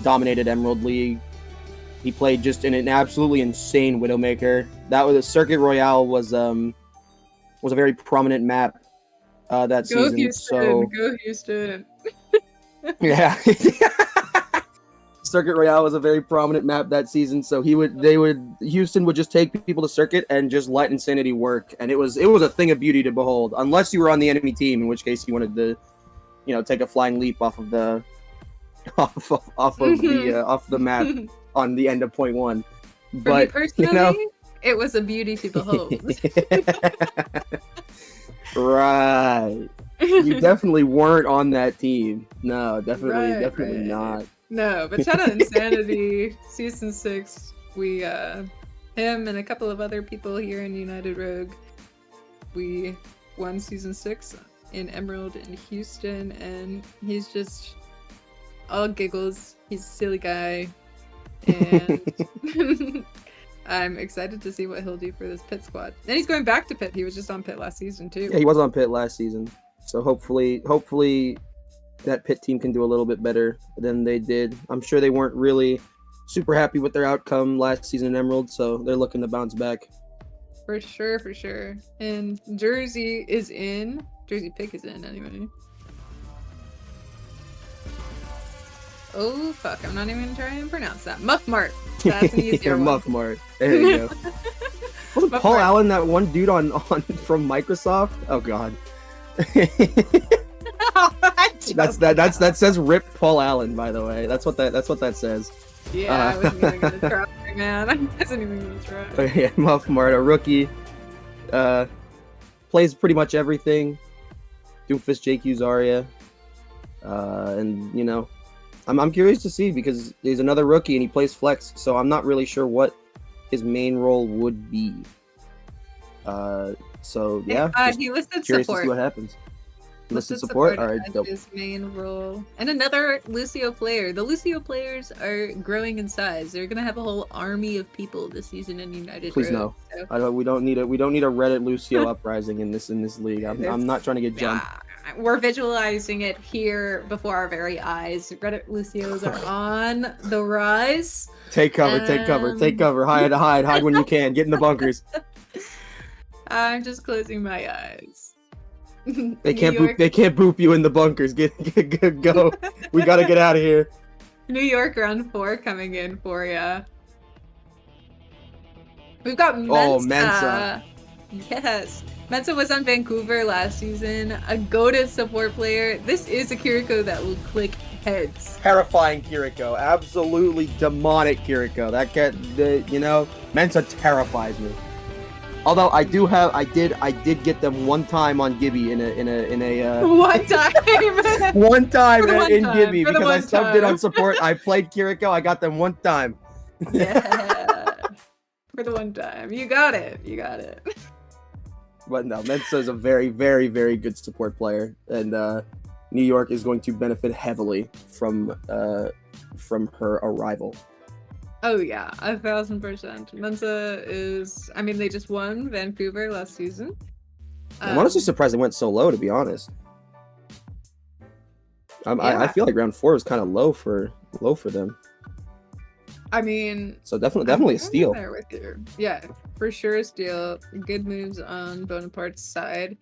dominated Emerald League. He played just in an absolutely insane Widowmaker. That was a Circuit Royale was a very prominent map that
Go
season.
Houston.
So
Go Houston.
yeah. Circuit Royale was a very prominent map that season, so Houston would just take people to Circuit and just let Insanity work, and it was a thing of beauty to behold. Unless you were on the enemy team, in which case you wanted to, take a flying leap off of the off the map on the end of point 1.
For me personally, it was a beauty to behold.
Right. You definitely weren't on that team. No, definitely
Right.
not.
No, but shout out Insanity, season 6. We him and a couple of other people here in United Rogue. We won season 6 in Emerald in Houston, and he's just all giggles. He's a silly guy, and I'm excited to see what he'll do for this Pit squad. And he's going back to Pit. He was just on Pit last season too.
Yeah, he was on Pit last season. So hopefully that Pit team can do a little bit better than they did. I'm sure they weren't really super happy with their outcome last season in Emerald, so they're looking to bounce back.
For sure. And Jersey is in. Jersey pick is in anyway. Oh fuck, I'm not even gonna try and pronounce that. Muff Mart. That's an easier one.
Muff Mart. There you go. Wasn't
But
Paul
for-
Allen that one dude on from Microsoft? Oh god. That says rip Paul Allen, by the way. That's what that says.
Yeah, I wasn't even gonna try, man. I wasn't even gonna try.
Yeah, Muff Marta, rookie. Plays pretty much everything. Doomfist, JQ Zarya. And you know, I'm curious to see because he's another rookie and he plays flex, so I'm not really sure what his main role would be. So yeah, just
He listed
curious to
support.
see what happens.
Listed
support. All right,
as
dope.
his main role. And another Lucio player. The Lucio players are growing in size. They're gonna have a whole army of people this season in United.
Please
Road,
no.
so.
We don't need a Reddit Lucio uprising in this league. I'm not trying to get jumped.
We're visualizing it here before our very eyes. Reddit Lucios are on the rise.
Take cover, take cover. Hide when you can. Get in the bunkers.
I'm just closing my eyes.
They can't boop you in the bunkers. Get go. We gotta get out of here.
New York round 4 coming in for ya. We've got Mensa.
Oh, Mensa.
Yes. Mensa was on Vancouver last season. A goated support player. This is a Kiriko that will click heads.
Terrifying Kiriko. Absolutely demonic Kiriko. That cat, Mensa terrifies me. Although I did get them one time on Gibby in a
one time.
one time in
time.
Gibby
For the
because I
one
subbed it on
time.
support. I played Kiriko. I got them one time.
Yeah. For the one time. You got it.
But no, Mensa is a very, very, very good support player, and New York is going to benefit heavily from her arrival.
Oh yeah, 1,000%. Mensa is. I mean, they just won Vancouver last season.
I'm honestly surprised it went so low, to be honest. I feel like round 4 was kind of low for them.
I mean,
so definitely a steal.
I'm there with you. Yeah, for sure a steal. Good moves on Bonaparte's side.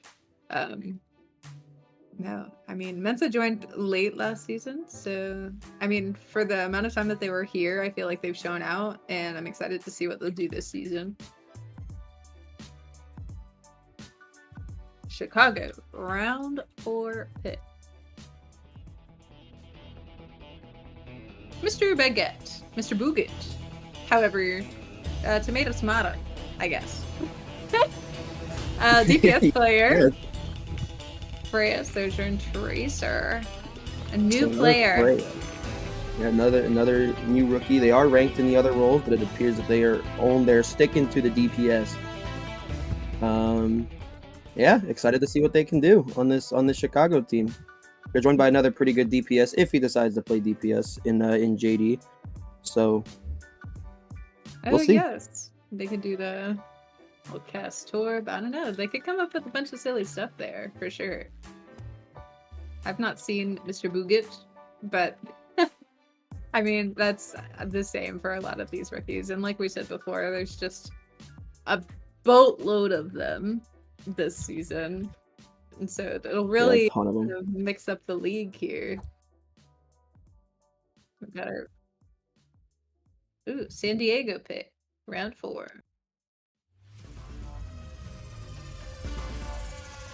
No, I mean, Mensa joined late last season, so I mean, for the amount of time that they were here, I feel like they've shown out, and I'm excited to see what they'll do this season. Chicago, round 4 pick. Mr. Baguette, Mr. Bouget, however, tomato, I guess. DPS player. Freya, Sojourn, Tracer. A new player.
Yeah, another new rookie. They are ranked in the other roles, but it appears that they're sticking to the DPS. Yeah, excited to see what they can do on this Chicago team. They're joined by another pretty good DPS if he decides to play DPS in JD. So we'll see.
Yes, they could do the old cast tour, but I don't know. They could come up with a bunch of silly stuff there for sure. I've not seen Mr. Bouget, but I mean that's the same for a lot of these rookies. And like we said before, there's just a boatload of them this season. And so it'll really mix up the league here. We've got our San Diego pick, round 4.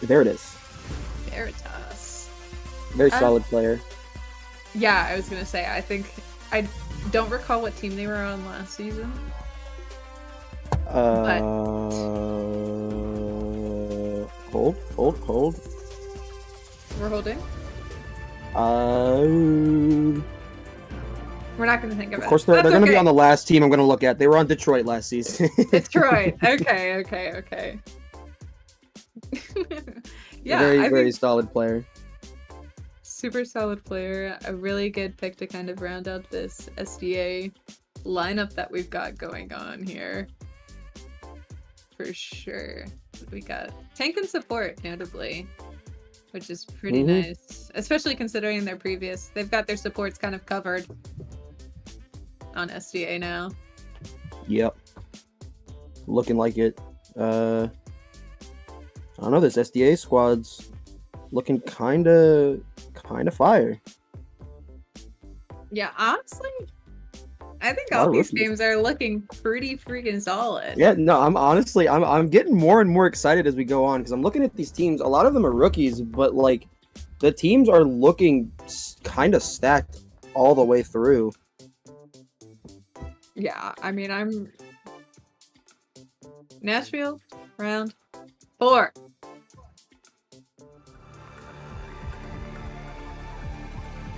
There it is.
Veritas.
Very solid player.
Yeah, I was gonna say, I don't recall what team they were on last season.
Hold.
We're holding? We're not going to think of it.
Of course, they're going to be on the last team I'm going to look at. They were on Detroit last season.
Detroit. Okay. Yeah,
very solid player.
Super solid player. A really good pick to kind of round out this SDA lineup that we've got going on here. For sure. We got tank and support, notably, which is pretty nice, especially considering they've got their supports kind of covered on SDA now.
Yep. Looking like it. I don't know, this SDA squad's looking kind of fire.
Yeah, honestly, I think
A lot
all
of
these
rookies.
games are looking pretty freaking solid.
Yeah, no, I'm honestly I'm getting more and more excited as we go on because I'm looking at these teams. A lot of them are rookies, but like the teams are looking kind of stacked all the way through.
Yeah, I mean, I'm Nashville round 4.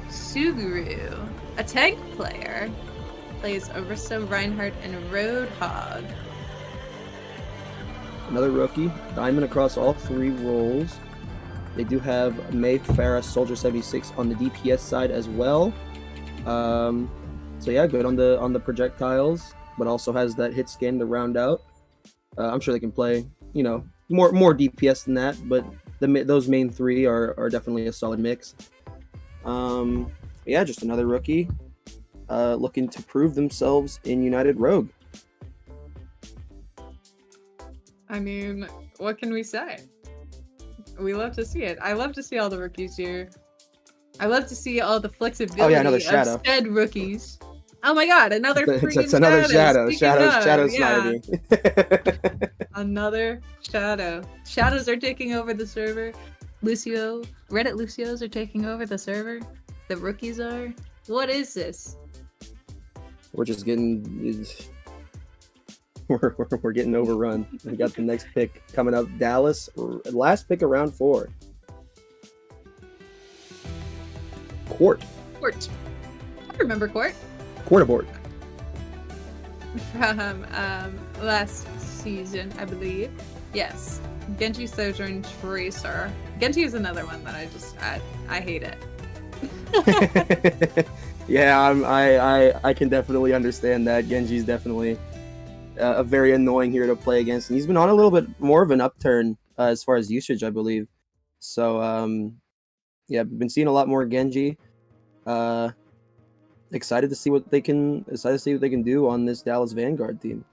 Suguru, a tank player, plays Orisa, Reinhardt, and Roadhog.
Another rookie, diamond across all 3 roles. They do have May Farah, Soldier 76 on the DPS side as well. So yeah, good on the projectiles, but also has that hit scan to round out. I'm sure they can play, more DPS than that, but those main 3 are definitely a solid mix. Yeah, just another rookie looking to prove themselves in United Rogue.
I mean, what can we say? We love to see it. I love to see all the rookies here. I love to see all the flexibility
another
of
shadow.
said rookies. Oh my god, another freaking
It's another shadow. Shadow
yeah.
sniping.
Another shadow. Shadows are taking over the server. Reddit Lucios are taking over the server. The rookies are. What is this?
We're just getting we're getting overrun. We got the next pick coming up. Dallas, last pick of round 4. Court.
I remember Court.
Court aboard.
From last season, I believe. Yes. Genji, Sojourn, Tracer. Genji is another one that I hate it.
Yeah, I can definitely understand that. Genji's definitely a very annoying hero to play against, and he's been on a little bit more of an upturn as far as usage, I believe. So yeah, I've been seeing a lot more Genji. Excited to see what they can do on this Dallas Vanguard team.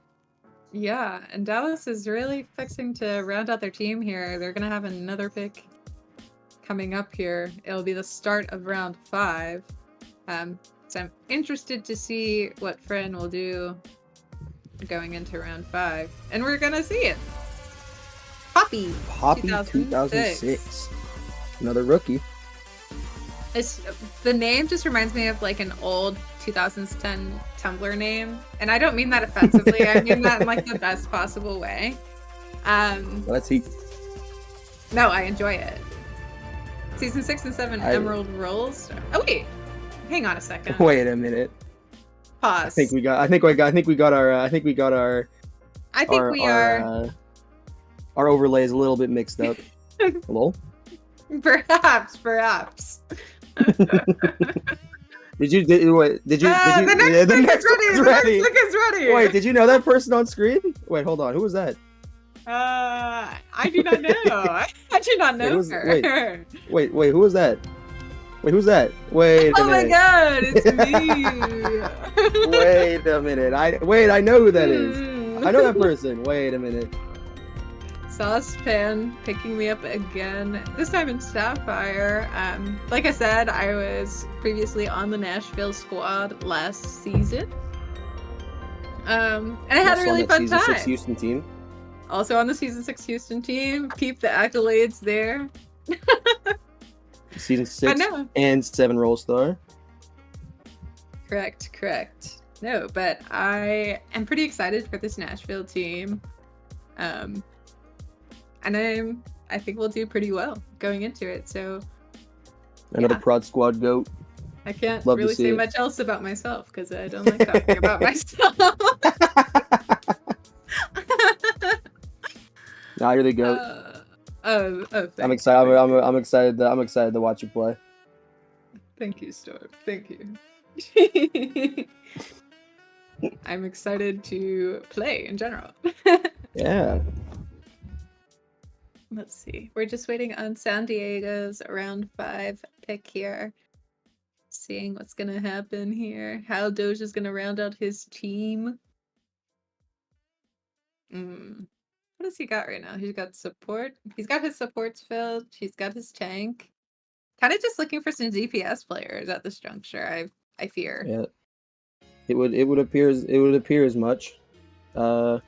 Yeah, and Dallas is really fixing to round out their team here. They're gonna have another pick coming up here. It'll be the start of round 5. So I'm interested to see what Fren will do going into round 5. And we're gonna see it. Poppy
2006. Another rookie.
The name just reminds me of like an old 2010 Tumblr name. And I don't mean that offensively. I mean that in like the best possible way.
Let's see.
No, I enjoy it. Season 6 and 7 Emerald Rolls. Oh wait. Hang on a second.
Wait a minute.
Pause.
I think we got our our overlays a little bit mixed up. Hello?
Perhaps.
Did you the next pick is ready. Wait, did you know that person on screen? Wait, hold on. Who was that?
I do not know. I do not know her.
Wait, who was that? Wait, who's that? Wait a minute.
Oh my god, it's me.
Wait a minute. I know who that is. I know that person. Wait a minute.
Saucepan picking me up again, this time in Sapphire. Like I said, I was previously on the Nashville squad last season. And I had a really fun time.
Season 6 Houston team.
Also on the Season 6 Houston team. Keep the accolades there.
Season 6 and 7 Roll Star.
Correct. No, but I am pretty excited for this Nashville team. And I think we'll do pretty well going into it. So
another prod squad goat.
I can't really say much else about myself because I don't like talking about myself.
Nah, you're the goat. I'm excited. I'm excited. I'm excited to watch you play.
Thank you, Storm. Thank you. I'm excited to play in general.
Yeah.
Let's see. We're just waiting on San Diego's round 5 pick here. Seeing what's gonna happen here. How Doge is gonna round out his team. What does he got right now? He's got support. He's got his supports filled. He's got his tank. Kind of just looking for some DPS players at this juncture. I fear.
Yeah. It would appear as much. Uh,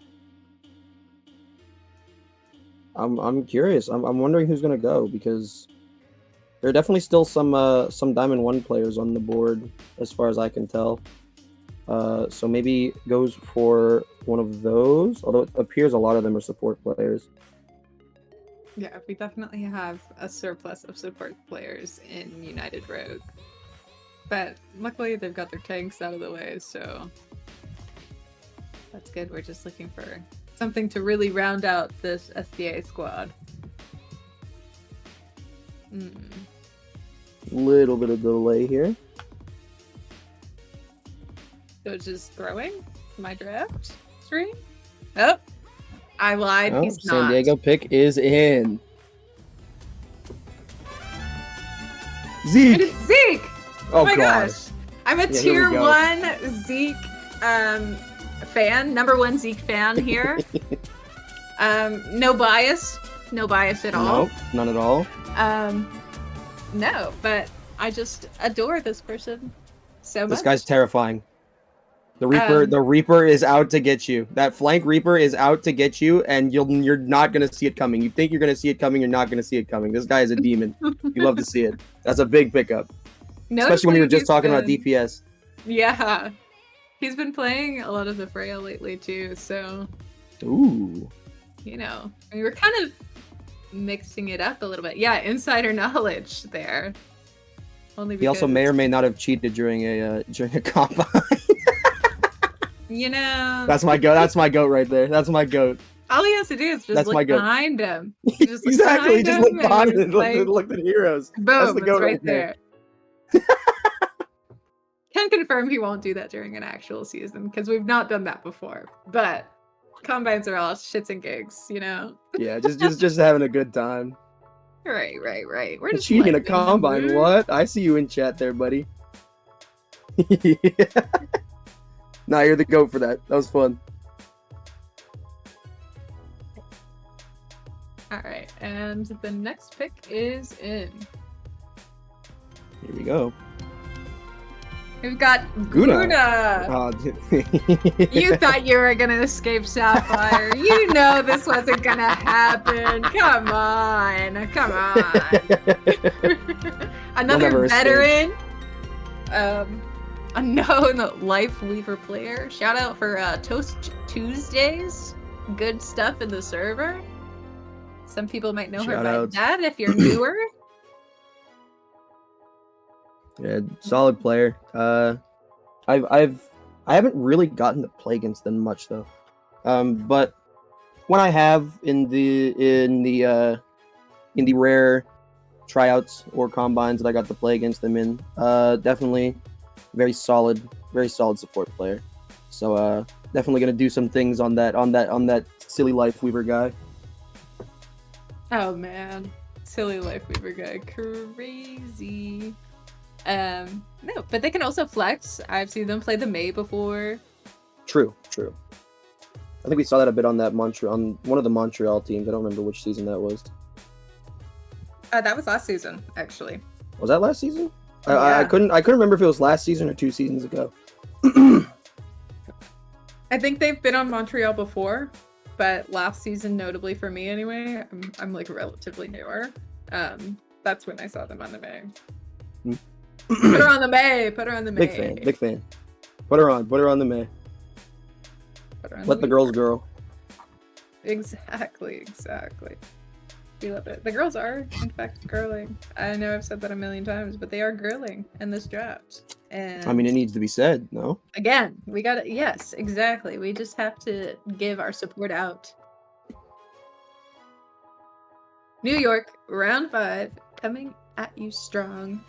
I'm curious. I'm wondering who's gonna go because there are definitely still some Diamond 1 players on the board as far as I can tell. So maybe goes for one of those. Although it appears a lot of them are support players.
Yeah, we definitely have a surplus of support players in United Rogue. But luckily they've got their tanks out of the way, so that's good. We're just looking for something to really round out this SDA squad.
Little bit of delay here.
So it's just throwing my draft screen. Oh, I lied.
Oh,
He's
San
not.
Diego pick is in.
It
Zeke.
is Zeke.
Oh
my
God.
gosh, I'm a
Yeah, here
tier
we go.
1 Zeke fan, number 1 Zeke fan here. No bias at all.
Nope, none at all.
No, but I just adore this person so much.
This guy's terrifying. The Reaper is out to get you. That flank Reaper is out to get you, and you're not gonna see it coming. You think you're gonna see it coming, you're not gonna see it coming. This guy is a demon. You love to see it. That's a big pickup, especially when you were just talking about DPS.
Yeah, he's been playing a lot of the Freya lately too, so
Ooh.
you know, we were kind of mixing it up a little bit. Yeah, insider knowledge there. Only because
He also may or may not have cheated during a combine.
You know,
That's my goat. That's my goat right there. That's my goat.
all he has to do is just
That's my
look
goat.
behind him. He just look
Exactly. Just look
and
behind
just
and look at the heroes.
boom,
That's the
it's
goat
right there. Can confirm he won't do that during an actual season because we've not done that before. But combines are all shits and gigs, you know.
Yeah, just having a good time.
Right. We're just
Cheating in a
lightening the
combine.
mood.
What? I see you in chat there, buddy. Yeah. Nah, you're the goat for that. That was fun.
All right, and the next pick is in.
Here we go.
We've got
Guna.
Guna.
Oh,
You thought you were gonna escape Sapphire. You know this wasn't gonna happen. Come on. Another
never
veteran. A known Life Weaver player. Shout out for Toast Tuesdays. Good stuff in the server. Some people might know her
Shout
by
outs.
that if you're newer.
Yeah, solid player. I haven't really gotten to play against them much though. But when I have in the rare tryouts or combines that I got to play against them in, definitely very solid support player. So definitely gonna do some things on that silly Life Weaver guy.
Oh man, silly Life Weaver guy, crazy. No, but they can also flex. I've seen them play the Mei before.
True. I think we saw that a bit on one of the Montreal teams. I don't remember which season that was.
That was last season, actually.
Was that last season?
Yeah.
I couldn't remember if it was last season or 2 seasons ago.
I think they've been on Montreal before, but last season, notably for me anyway, I'm like relatively newer. That's when I saw them on the Mei. Put her on the Mei.
Big fan. Put her on the Mei. Let the girls girl.
Exactly. We love it. The girls are, in fact, girling. I know I've said that a million times, but they are girling in this draft. And
I mean, it needs to be said, no?
again, we got it. Yes, exactly. We just have to give our support out. New York, round 5, coming at you strong.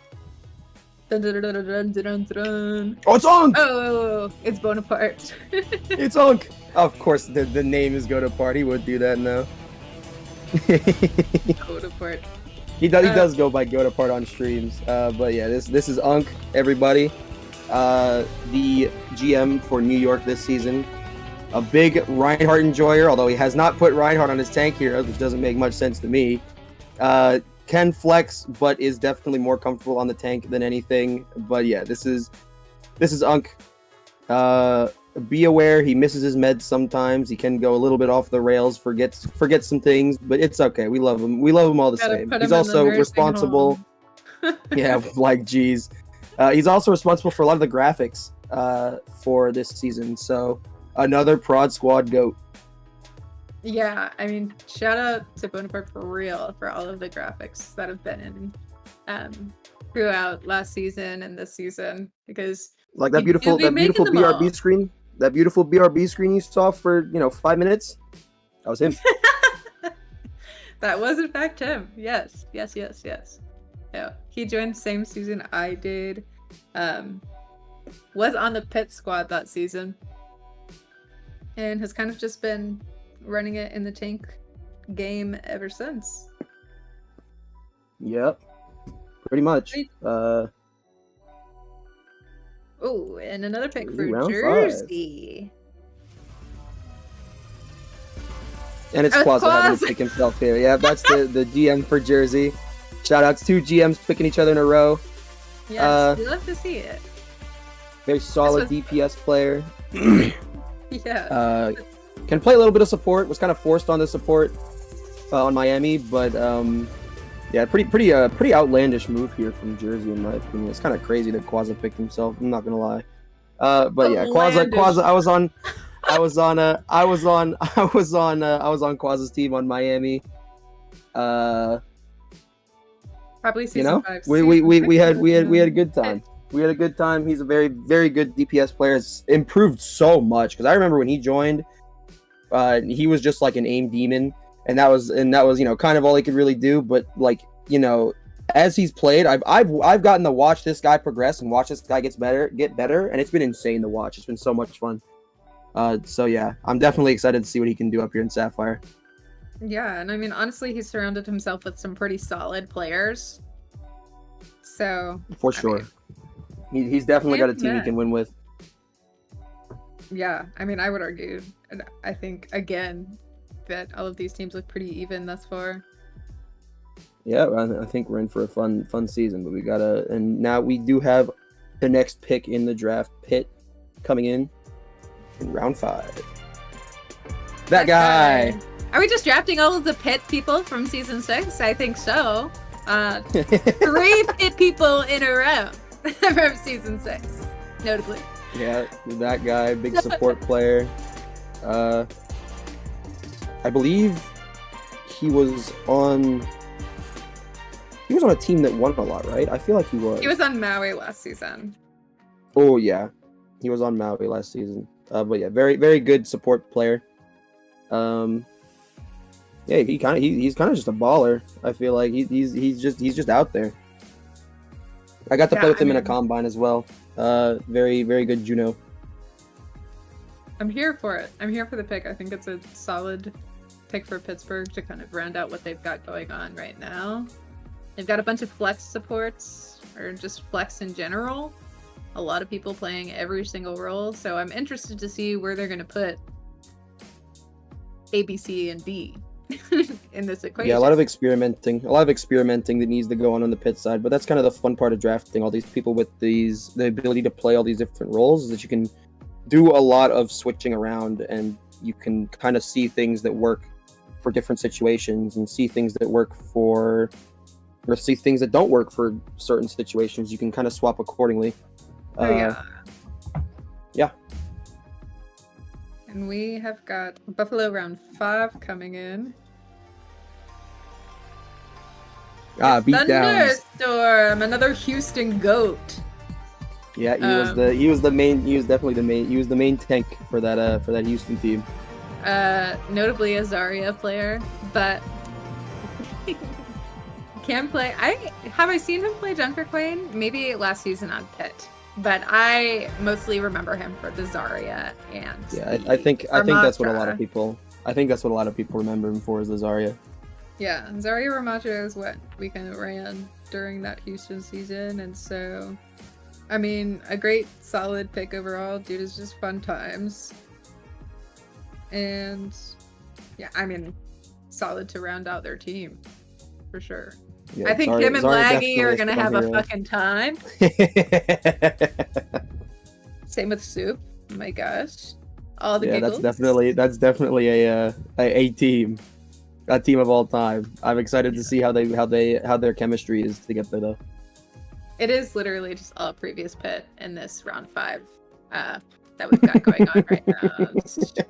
Dun, dun, dun, dun, dun, dun, dun, dun.
Oh, it's Unk!
Oh, it's Bonaparte.
It's Unk! Of course, the name is Go to Party. He would do that now.
Bonaparte.
He does go by Go to Part on streams. But yeah, this is Unk, everybody. The GM for New York this season. A big Reinhardt enjoyer, although he has not put Reinhardt on his tank heroes, which doesn't make much sense to me. Can flex, but is definitely more comfortable on the tank than anything. But yeah, this is Unk. Be aware he misses his meds sometimes. He can go a little bit off the rails, forgets some things, but it's okay. We love him. We love him all the
Gotta
same.
put
He's
him in the
also
nursing
responsible.
home.
Yeah, like geez. He's also responsible for a lot of the graphics for this season. So another Prod Squad GOAT.
Yeah, I mean, shout out to Bonaparte for real for all of the graphics that have been in throughout last season and this season, because
Like that
he'll
beautiful
be making them
BRB
all.
screen. That beautiful BRB screen you saw for 5 minutes. That was him.
That was in fact him. Yes. Yeah, he joined the same season I did. Was on the pit squad that season, and has kind of just been running it in the tank game ever since.
Yep. Pretty much.
Oh, and another pick for
round 5.
Jersey.
And it's
Oh,
Quaz having
Quaz.
to pick himself here. Yeah, that's the GM for Jersey. Shout outs to GMs picking each other in a row.
Yes, we love to see it.
Very solid
was-
DPS player.
Yeah.
Can play a little bit of support. Was kind of forced on the support on Miami, but yeah, pretty outlandish move here from Jersey in my opinion. It's kind of crazy that Quaza picked himself. I'm not gonna lie. But yeah, Quaza. I was on Quaza's team on Miami.
Probably season 5.
We had a good time. We had a good time. He's a very, very good DPS player. It's improved so much because I remember when he joined, he was just like an aim demon, and that was kind of all he could really do. But like as he's played, I've gotten to watch this guy progress and watch this guy get better, and it's been insane to watch. It's been so much fun. So yeah, I'm definitely excited to see what he can do up here in Sapphire.
Yeah, and I mean, honestly, he's surrounded himself with some pretty solid players. So
For sure. He's definitely got a team he can win with.
Yeah, I mean, I would argue, and I think, again, that all of these teams look pretty even thus far.
Yeah, I think we're in for a fun season, but and now we do have the next pick in the draft, Pitt, coming in round 5. That guy!
Are we just drafting all of the Pitt people from season 6? I think so. 3 Pitt people in a row from season 6, notably.
Yeah, that guy, big support player. I believe he was on a team that won a lot, right? I feel like he was.
He was on Maui last season.
Oh yeah, he was on Maui last season. But yeah, very, very good support player. Yeah, he's kind of just a baller. I feel like he's just out there. I got to play with him in a combine as well. Very, very good Juno.
I'm here for it. I'm here for the pick. I think it's a solid pick for Pittsburgh to kind of round out what they've got going on right now. They've got a bunch of flex supports, or just flex in general. A lot of people playing every single role, so I'm interested to see where they're going to put A, B, C, and D in this equation.
Yeah, a lot of experimenting that needs to go on the pit side, but that's kind of the fun part of drafting all these people with the ability to play all these different roles, is that you can do a lot of switching around, and you can kind of see things that work for different situations, and see things that work or see things that don't work for certain situations. You can kind of swap accordingly.
Yeah.
Yeah.
And we have got Buffalo round 5 coming in.
Beat down.
Thunderstorm, another Houston goat.
Yeah, he was definitely the main tank for that Houston team.
Notably a Zarya player, but can play. Have I seen him play Junker Queen? Maybe last season on Pit, but I mostly remember him for the Zarya and
I think that's what a lot of people remember him for, is the Zarya.
Yeah, Zarya Ramaja is what we kind of ran during that Houston season, and so I mean, a great solid pick overall. Dude is just fun times. And yeah, I mean, solid to round out their team for sure.
Yeah,
I think him and Laggy are gonna have a fucking time. Same with Soup. Oh my gosh. All the
Yeah,
giggles.
that's definitely a team, a team of all time. I'm excited to see how their chemistry is together though.
It is literally just all previous pit in this round 5 that we've got going on right now. Just,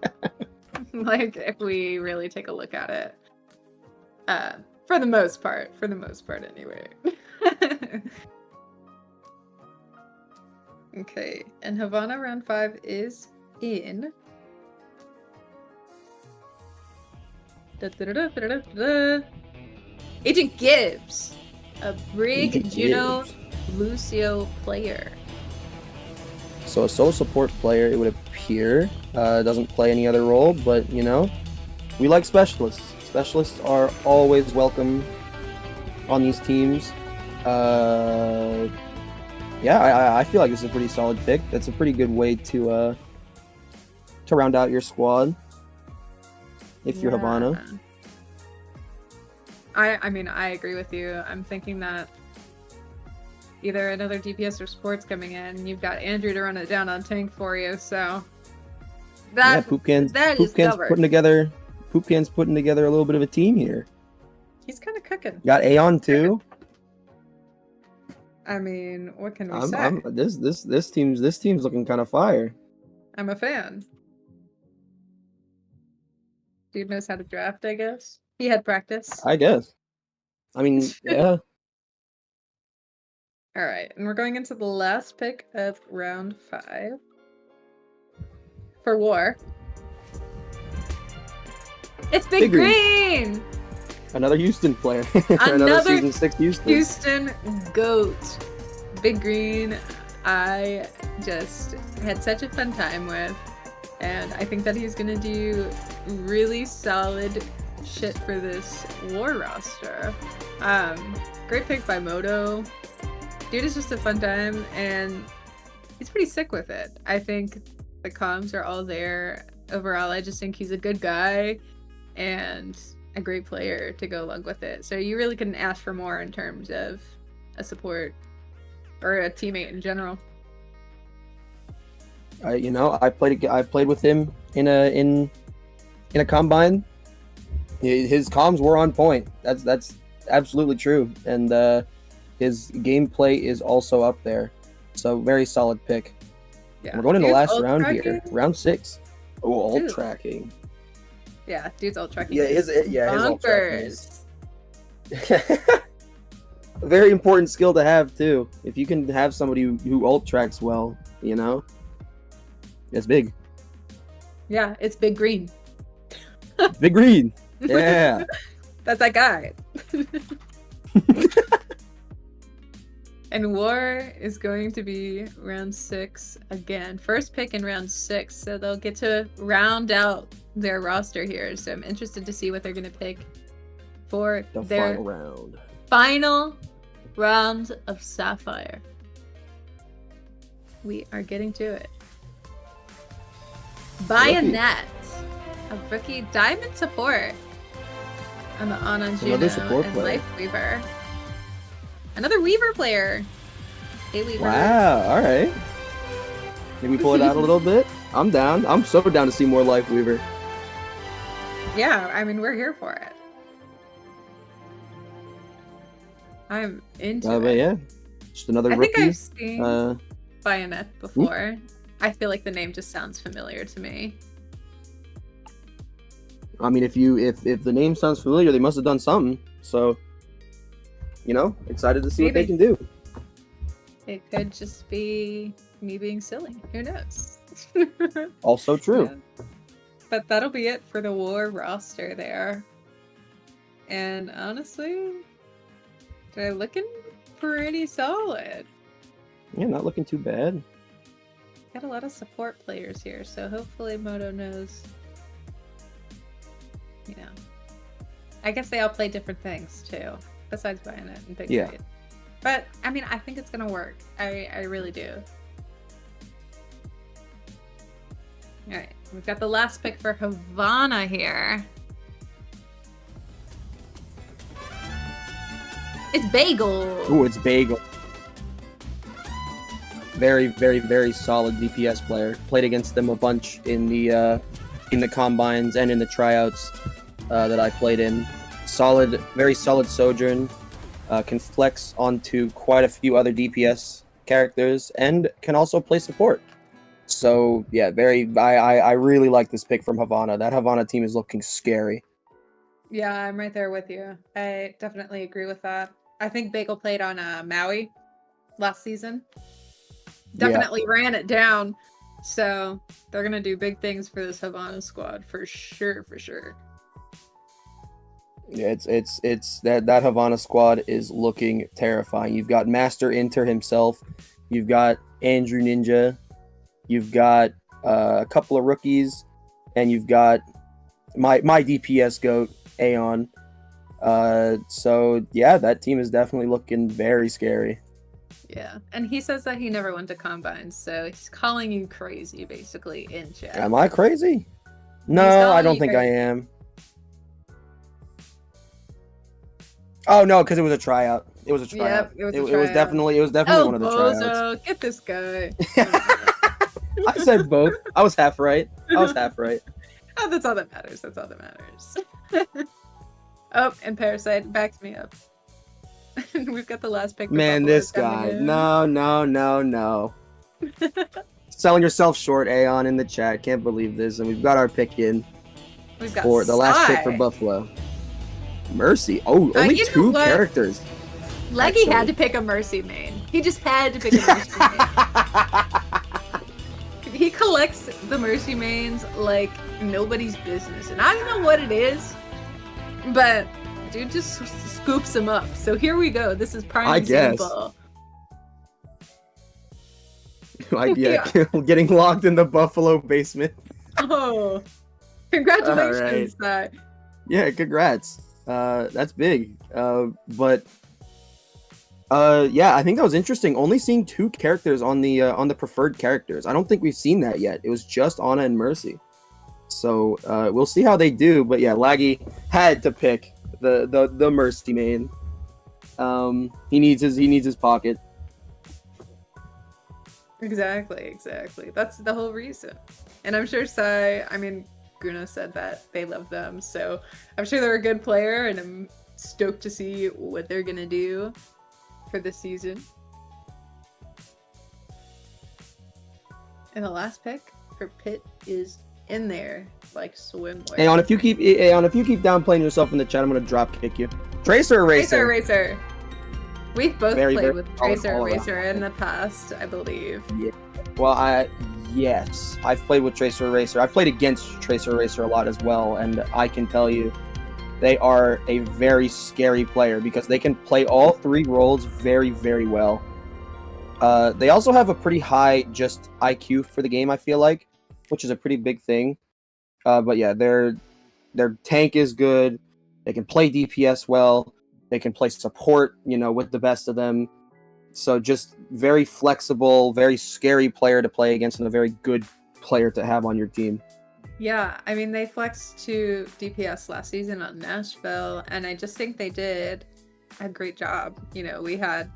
like, if we really take a look at it. For the most part anyway. Okay, and Havana round 5 is in. Agent Gibbs, a Brig
Agent
Juno
Gibbs.
Lucio player.
So a solo support player, it would appear, doesn't play any other role, but you know, we like specialists. Specialists are always welcome on these teams. Yeah, I feel like this is a pretty solid pick. That's a pretty good way to round out your squad. If you're Havana.
I mean, I agree with you. I'm thinking that either another DPS or support's coming in. You've got Andrew to run it down on tank for you, so that
Poopcan's
covered.
Poopcan's putting together a little bit of a team here.
He's kind of cooking.
Got Aeon too.
I mean, what can we say?
This team's looking kind of fire.
I'm a fan. Dude knows how to draft, I guess. He had practice.
I guess. I mean, yeah.
All right, and we're going into the last pick of round 5 for War. It's Big Green!
Another Houston player.
Another
season 6
Houston GOAT. Big Green, I just had such a fun time with, and I think that he's gonna do really solid shit for this War roster. Great pick by Moto. Dude is just a fun time, and he's pretty sick with it. I think the comms are all there. Overall, I just think he's a good guy and a great player to go along with it. So you really couldn't ask for more in terms of a support or a teammate in general.
You know, I played with him in a combine. His comms were on point. That's absolutely true, and his gameplay is also up there. So very solid pick.
Yeah,
we're going in the last round
tracking
here, round 6. Oh, alt tracking.
Yeah, dude's alt tracking.
Yeah, his alt tracking
is
a very important skill to have too. If you can have somebody who alt tracks well, you know, it's big.
Yeah, it's Big Green.
Big Green. Yeah.
That's that guy. And War is going to be round 6 again. First pick in round 6, so they'll get to round out their roster here. So I'm interested to see what they're going to pick for their final round of Sapphire. We are getting to it. Bayonet, a rookie diamond support on the Juno and Life Weaver. Another Weaver player. Hey, Weaver.
Wow, all right. Can we pull it out a little bit? I'm down. I'm so down to see more Life Weaver.
Yeah, I mean, we're here for it. I'm into it.
But yeah, just another rookie.
I think I've seen Bayonet before. I feel like the name just sounds familiar to me.
I mean, if the name sounds familiar, they must have done something. So, you know, excited to see what they can do.
It could just be me being silly. Who knows?
Also true.
Yeah. But that'll be it for the War roster there. And honestly, they're looking pretty solid.
Yeah, not looking too bad.
Got a lot of support players here, so hopefully Moto knows, you know. I guess they all play different things too, besides Bayonet and Big Green. But I mean, I think it's gonna work. I really do. All right, we've got the last pick for Havana here. It's Bagel.
Ooh, it's Bagel. very, very, very solid DPS player. Played against them a bunch in the combines and in the tryouts that I played in. Solid, very solid Sojourn. Can flex onto quite a few other DPS characters and can also play support. So yeah, I really like this pick from Havana. That Havana team is looking scary.
Yeah, I'm right there with you. I definitely agree with that. I think Bagel played on Maui last season. Definitely ran it down. So they're gonna do big things for this Havana squad for sure, for sure.
Yeah, it's that Havana squad is looking terrifying. You've got Master Inter himself, you've got Andrew Ninja, you've got a couple of rookies, and you've got my DPS goat Aeon. So yeah, that team is definitely looking very scary.
Yeah, and he says that he never went to combines, so he's calling you crazy, basically, in chat.
Am I crazy? No, I don't think I am. Oh no, because it was a tryout. It was a tryout.
Yep,
it was definitely one of the tryouts.
Bozo, get this guy.
I said both. I was half right.
Oh, that's all that matters. That's all that matters. Oh, and Parasite backed me up. We've got the last pick.
Man, this guy. No. Selling yourself short, Aeon, in the chat. Can't believe this. And we've got our pick in for the last pick for Buffalo. Mercy. Oh, only two characters.
Leggy had to pick a Mercy main. He just had to pick a Mercy main. He collects the Mercy mains like nobody's business. And I don't know what it is, but dude just scoops them up. So here we go. This is prime example.
Getting locked in the Buffalo basement.
Oh, congratulations.
Right. Yeah, congrats. That's big. But yeah, I think that was interesting. Only seeing two characters on the preferred characters. I don't think we've seen that yet. It was just Ana and Mercy. So we'll see how they do. But yeah, Laggy had to pick the Mercy main. He needs his pocket.
Exactly. That's the whole reason. And I'm sure Guna said that they love them, so I'm sure they're a good player, and I'm stoked to see what they're gonna do for this season. And the last pick for Pitt is in there like swimwear.
Aeon, if you keep downplaying yourself in the chat, I'm gonna drop kick you. Tracer Eraser.
We've both played with Tracer Eraser in the past, I believe.
Yeah. Well, yes, I've played with Tracer Eraser. I've played against Tracer Eraser a lot as well, and I can tell you, they are a very scary player because they can play all three roles very, very well. They also have a pretty high just IQ for the game, I feel like, which is a pretty big thing. But yeah, their tank is good. They can play DPS well. They can play support, with the best of them. So just very flexible, very scary player to play against, and a very good player to have on your team.
Yeah, they flexed to DPS last season on Nashville, and I just think they did a great job. We had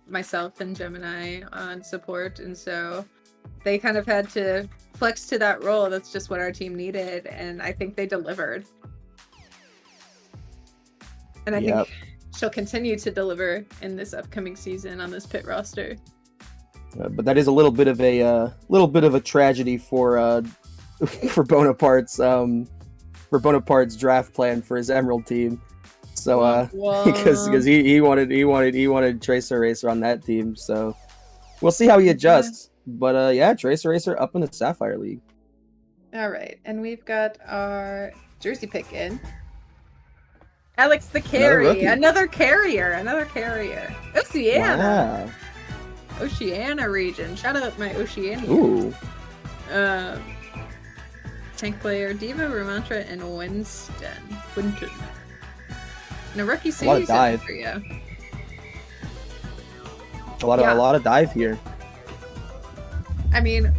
myself and Gemini on support, and so they kind of had to flex to that role. That's just what our team needed, and I think they delivered. And I think she'll continue to deliver in this upcoming season on this Pitt roster.
But that is a little bit of a tragedy for Bonaparte's draft plan for his Emerald team. So because he wanted Tracer Racer on that team. So we'll see how he adjusts. Yeah. But Tracer Racer up in the Sapphire League.
All right, and we've got our jersey pick in. Alex the carry, another carrier. Oceania.
Wow.
Oceania region. Shout out my Oceania.
Ooh.
Tank player Diva, Ramantra, and Winston. And a rookie series.
A lot of dive.
For you.
A lot of dive here.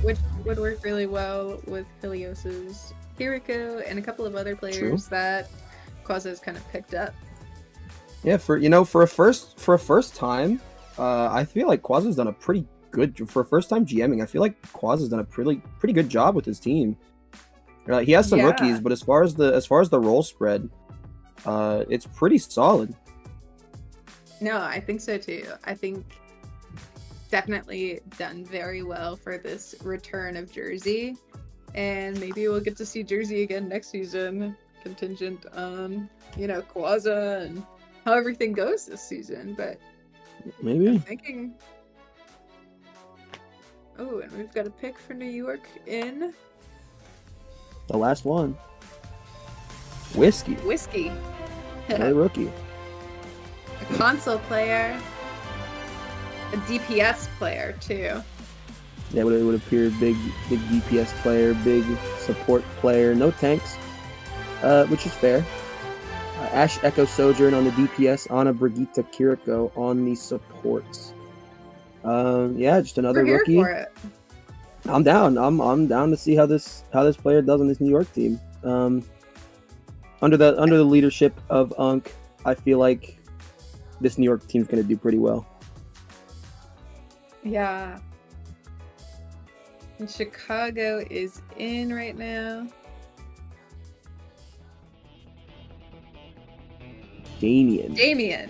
Which would work really well with Helios's Kiriko and a couple of other players that Quasa's kind of picked up. Yeah,
for a first time, I feel like Quasa's done a pretty good for first time GMing. I feel like Quaz has done a pretty good job with his team. He has some rookies, but as far as the role spread, it's pretty solid.
No, I think so too. I think definitely done very well for this return of Jersey, and maybe we'll get to see Jersey again next season, contingent on Quaza and how everything goes this season. But
maybe
I'm thinking. Oh, and we've got a pick for New York in
the last one. Whiskey. Another rookie.
A console player. A DPS player too.
Yeah, it would appear big DPS player, big support player, no tanks, which is fair. Ash Echo Sojourn on the DPS, Ana Brigitte Kiriko on the supports. Yeah, just another
We're
rookie.
Here for it.
I'm down. I'm down to see how this player does on this New York team. Under the leadership of Unk, I feel like this New York team's gonna do pretty well.
Yeah. And Chicago is in right now. Damien.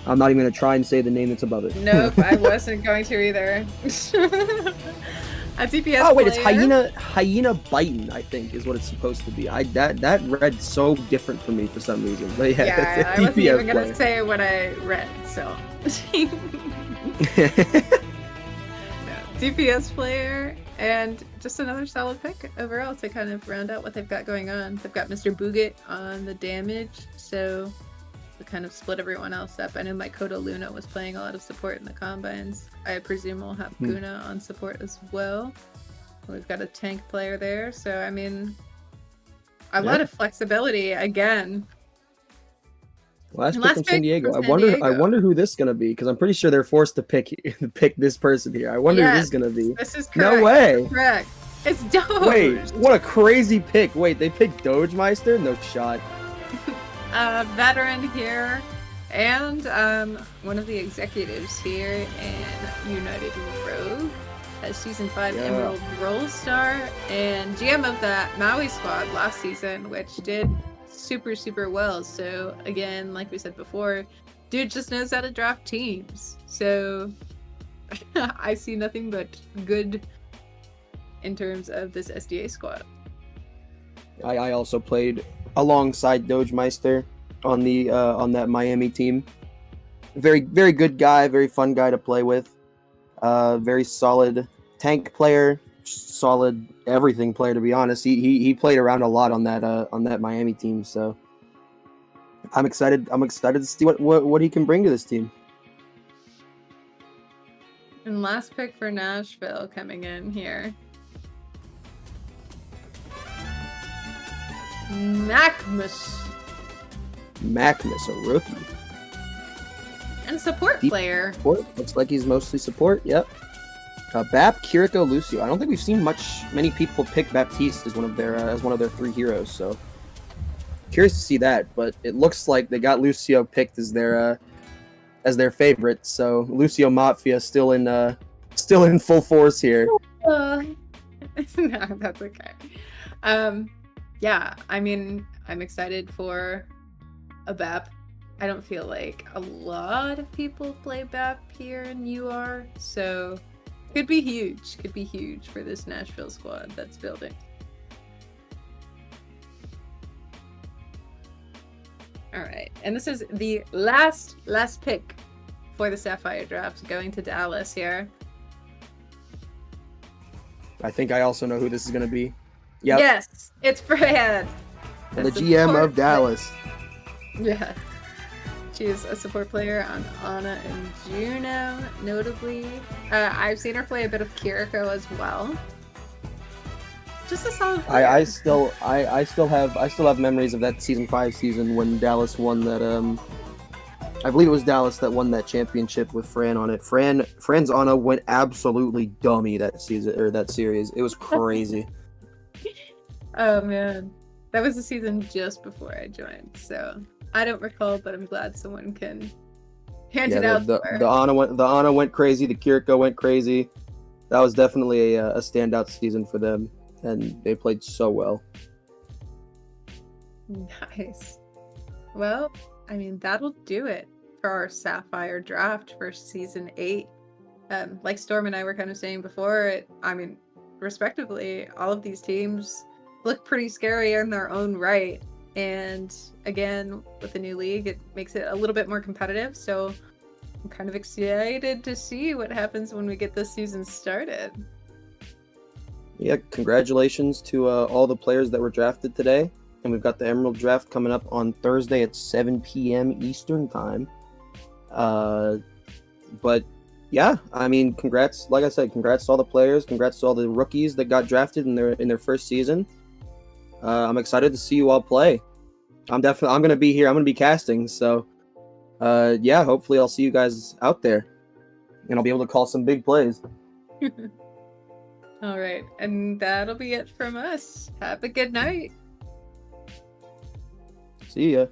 I'm not even going to try and say the name that's above it.
Nope, I wasn't going to either. A DPS
Oh, wait,
player.
it's Hyena Biting, I think, is what it's supposed to be. That read so different for me for some reason. But
Yeah, I wasn't even going to say what I read, so. DPS player, and just another solid pick overall to kind of round out what they've got going on. They've got Mr. Buget on the damage, so we kind of split everyone else up. I know my Kodo Luna was playing a lot of support in the combines. I presume we'll have Guna on support as well. We've got a tank player there, so I mean, a lot of flexibility again.
Last pick from San Diego. I wonder who this is gonna be, because I'm pretty sure they're forced to pick this person here. I wonder who this is gonna be.
This is correct.
No way.
Correct. It's Doge.
Wait, what a crazy pick. Wait, they picked Dogemeister? No shot.
Veteran here, and one of the executives here in United Rogue, as Season 5 Emerald Role Star, and GM of that Maui squad last season, which did super well. So again, like we said before, dude just knows how to draft teams. So I see nothing but good in terms of this SDA squad.
I also played alongside Dogemeister on that Miami team. Very good guy, very fun guy to play with. Very solid tank player, solid everything player, to be honest. He played around a lot on that Miami team, so I'm excited to see what he can bring to this team.
And last pick for Nashville coming in here. Macmus,
a rookie.
And support player.
Support. Looks like he's mostly support, yep. Bap, Kiriko, Lucio. I don't think we've seen many people pick Baptiste as one of their three heroes, so curious to see that. But it looks like they got Lucio picked as their favorite. So Lucio Mafia still in full force here.
No, that's okay. Yeah, I mean, I'm excited for a BAP. I don't feel like a lot of people play BAP here in UR, so could be huge for this Nashville squad that's building. All right, and this is the last pick for the Sapphire draft, going to Dallas here.
I think I also know who this is going to be. Yep.
Yes, it's Fran,
the GM of Dallas.
Yeah. She's a support player on Ana and Juno, notably. I've seen her play a bit of Kiriko as well. Just a solid player.
I still have memories of that season 5 season when Dallas won that. I believe it was Dallas that won that championship with Fran on it. Fran's Ana went absolutely dummy that season or that series. It was crazy.
Oh man, that was the season just before I joined, so I don't recall, but I'm glad someone can handed
Yeah,
out for.
the Ana went crazy. The Kiriko went crazy. That was definitely a standout season for them, and they played so well.
Nice. Well, I mean, that'll do it for our Sapphire draft for season 8. Like Storm and I were kind of saying before, I mean, respectively, all of these teams look pretty scary in their own right. And again, with the new league, it makes it a little bit more competitive. So I'm kind of excited to see what happens when we get this season started.
Yeah, congratulations to all the players that were drafted today. And we've got the Emerald Draft coming up on Thursday at 7 p.m. Eastern Time. But yeah, I mean, congrats. Like I said, congrats to all the players. Congrats to all the rookies that got drafted in their first season. I'm excited to see you all play. I'm gonna be here. I'm gonna be casting. So yeah, hopefully I'll see you guys out there, and I'll be able to call some big plays.
All right, and that'll be it from us. Have a good night.
See ya.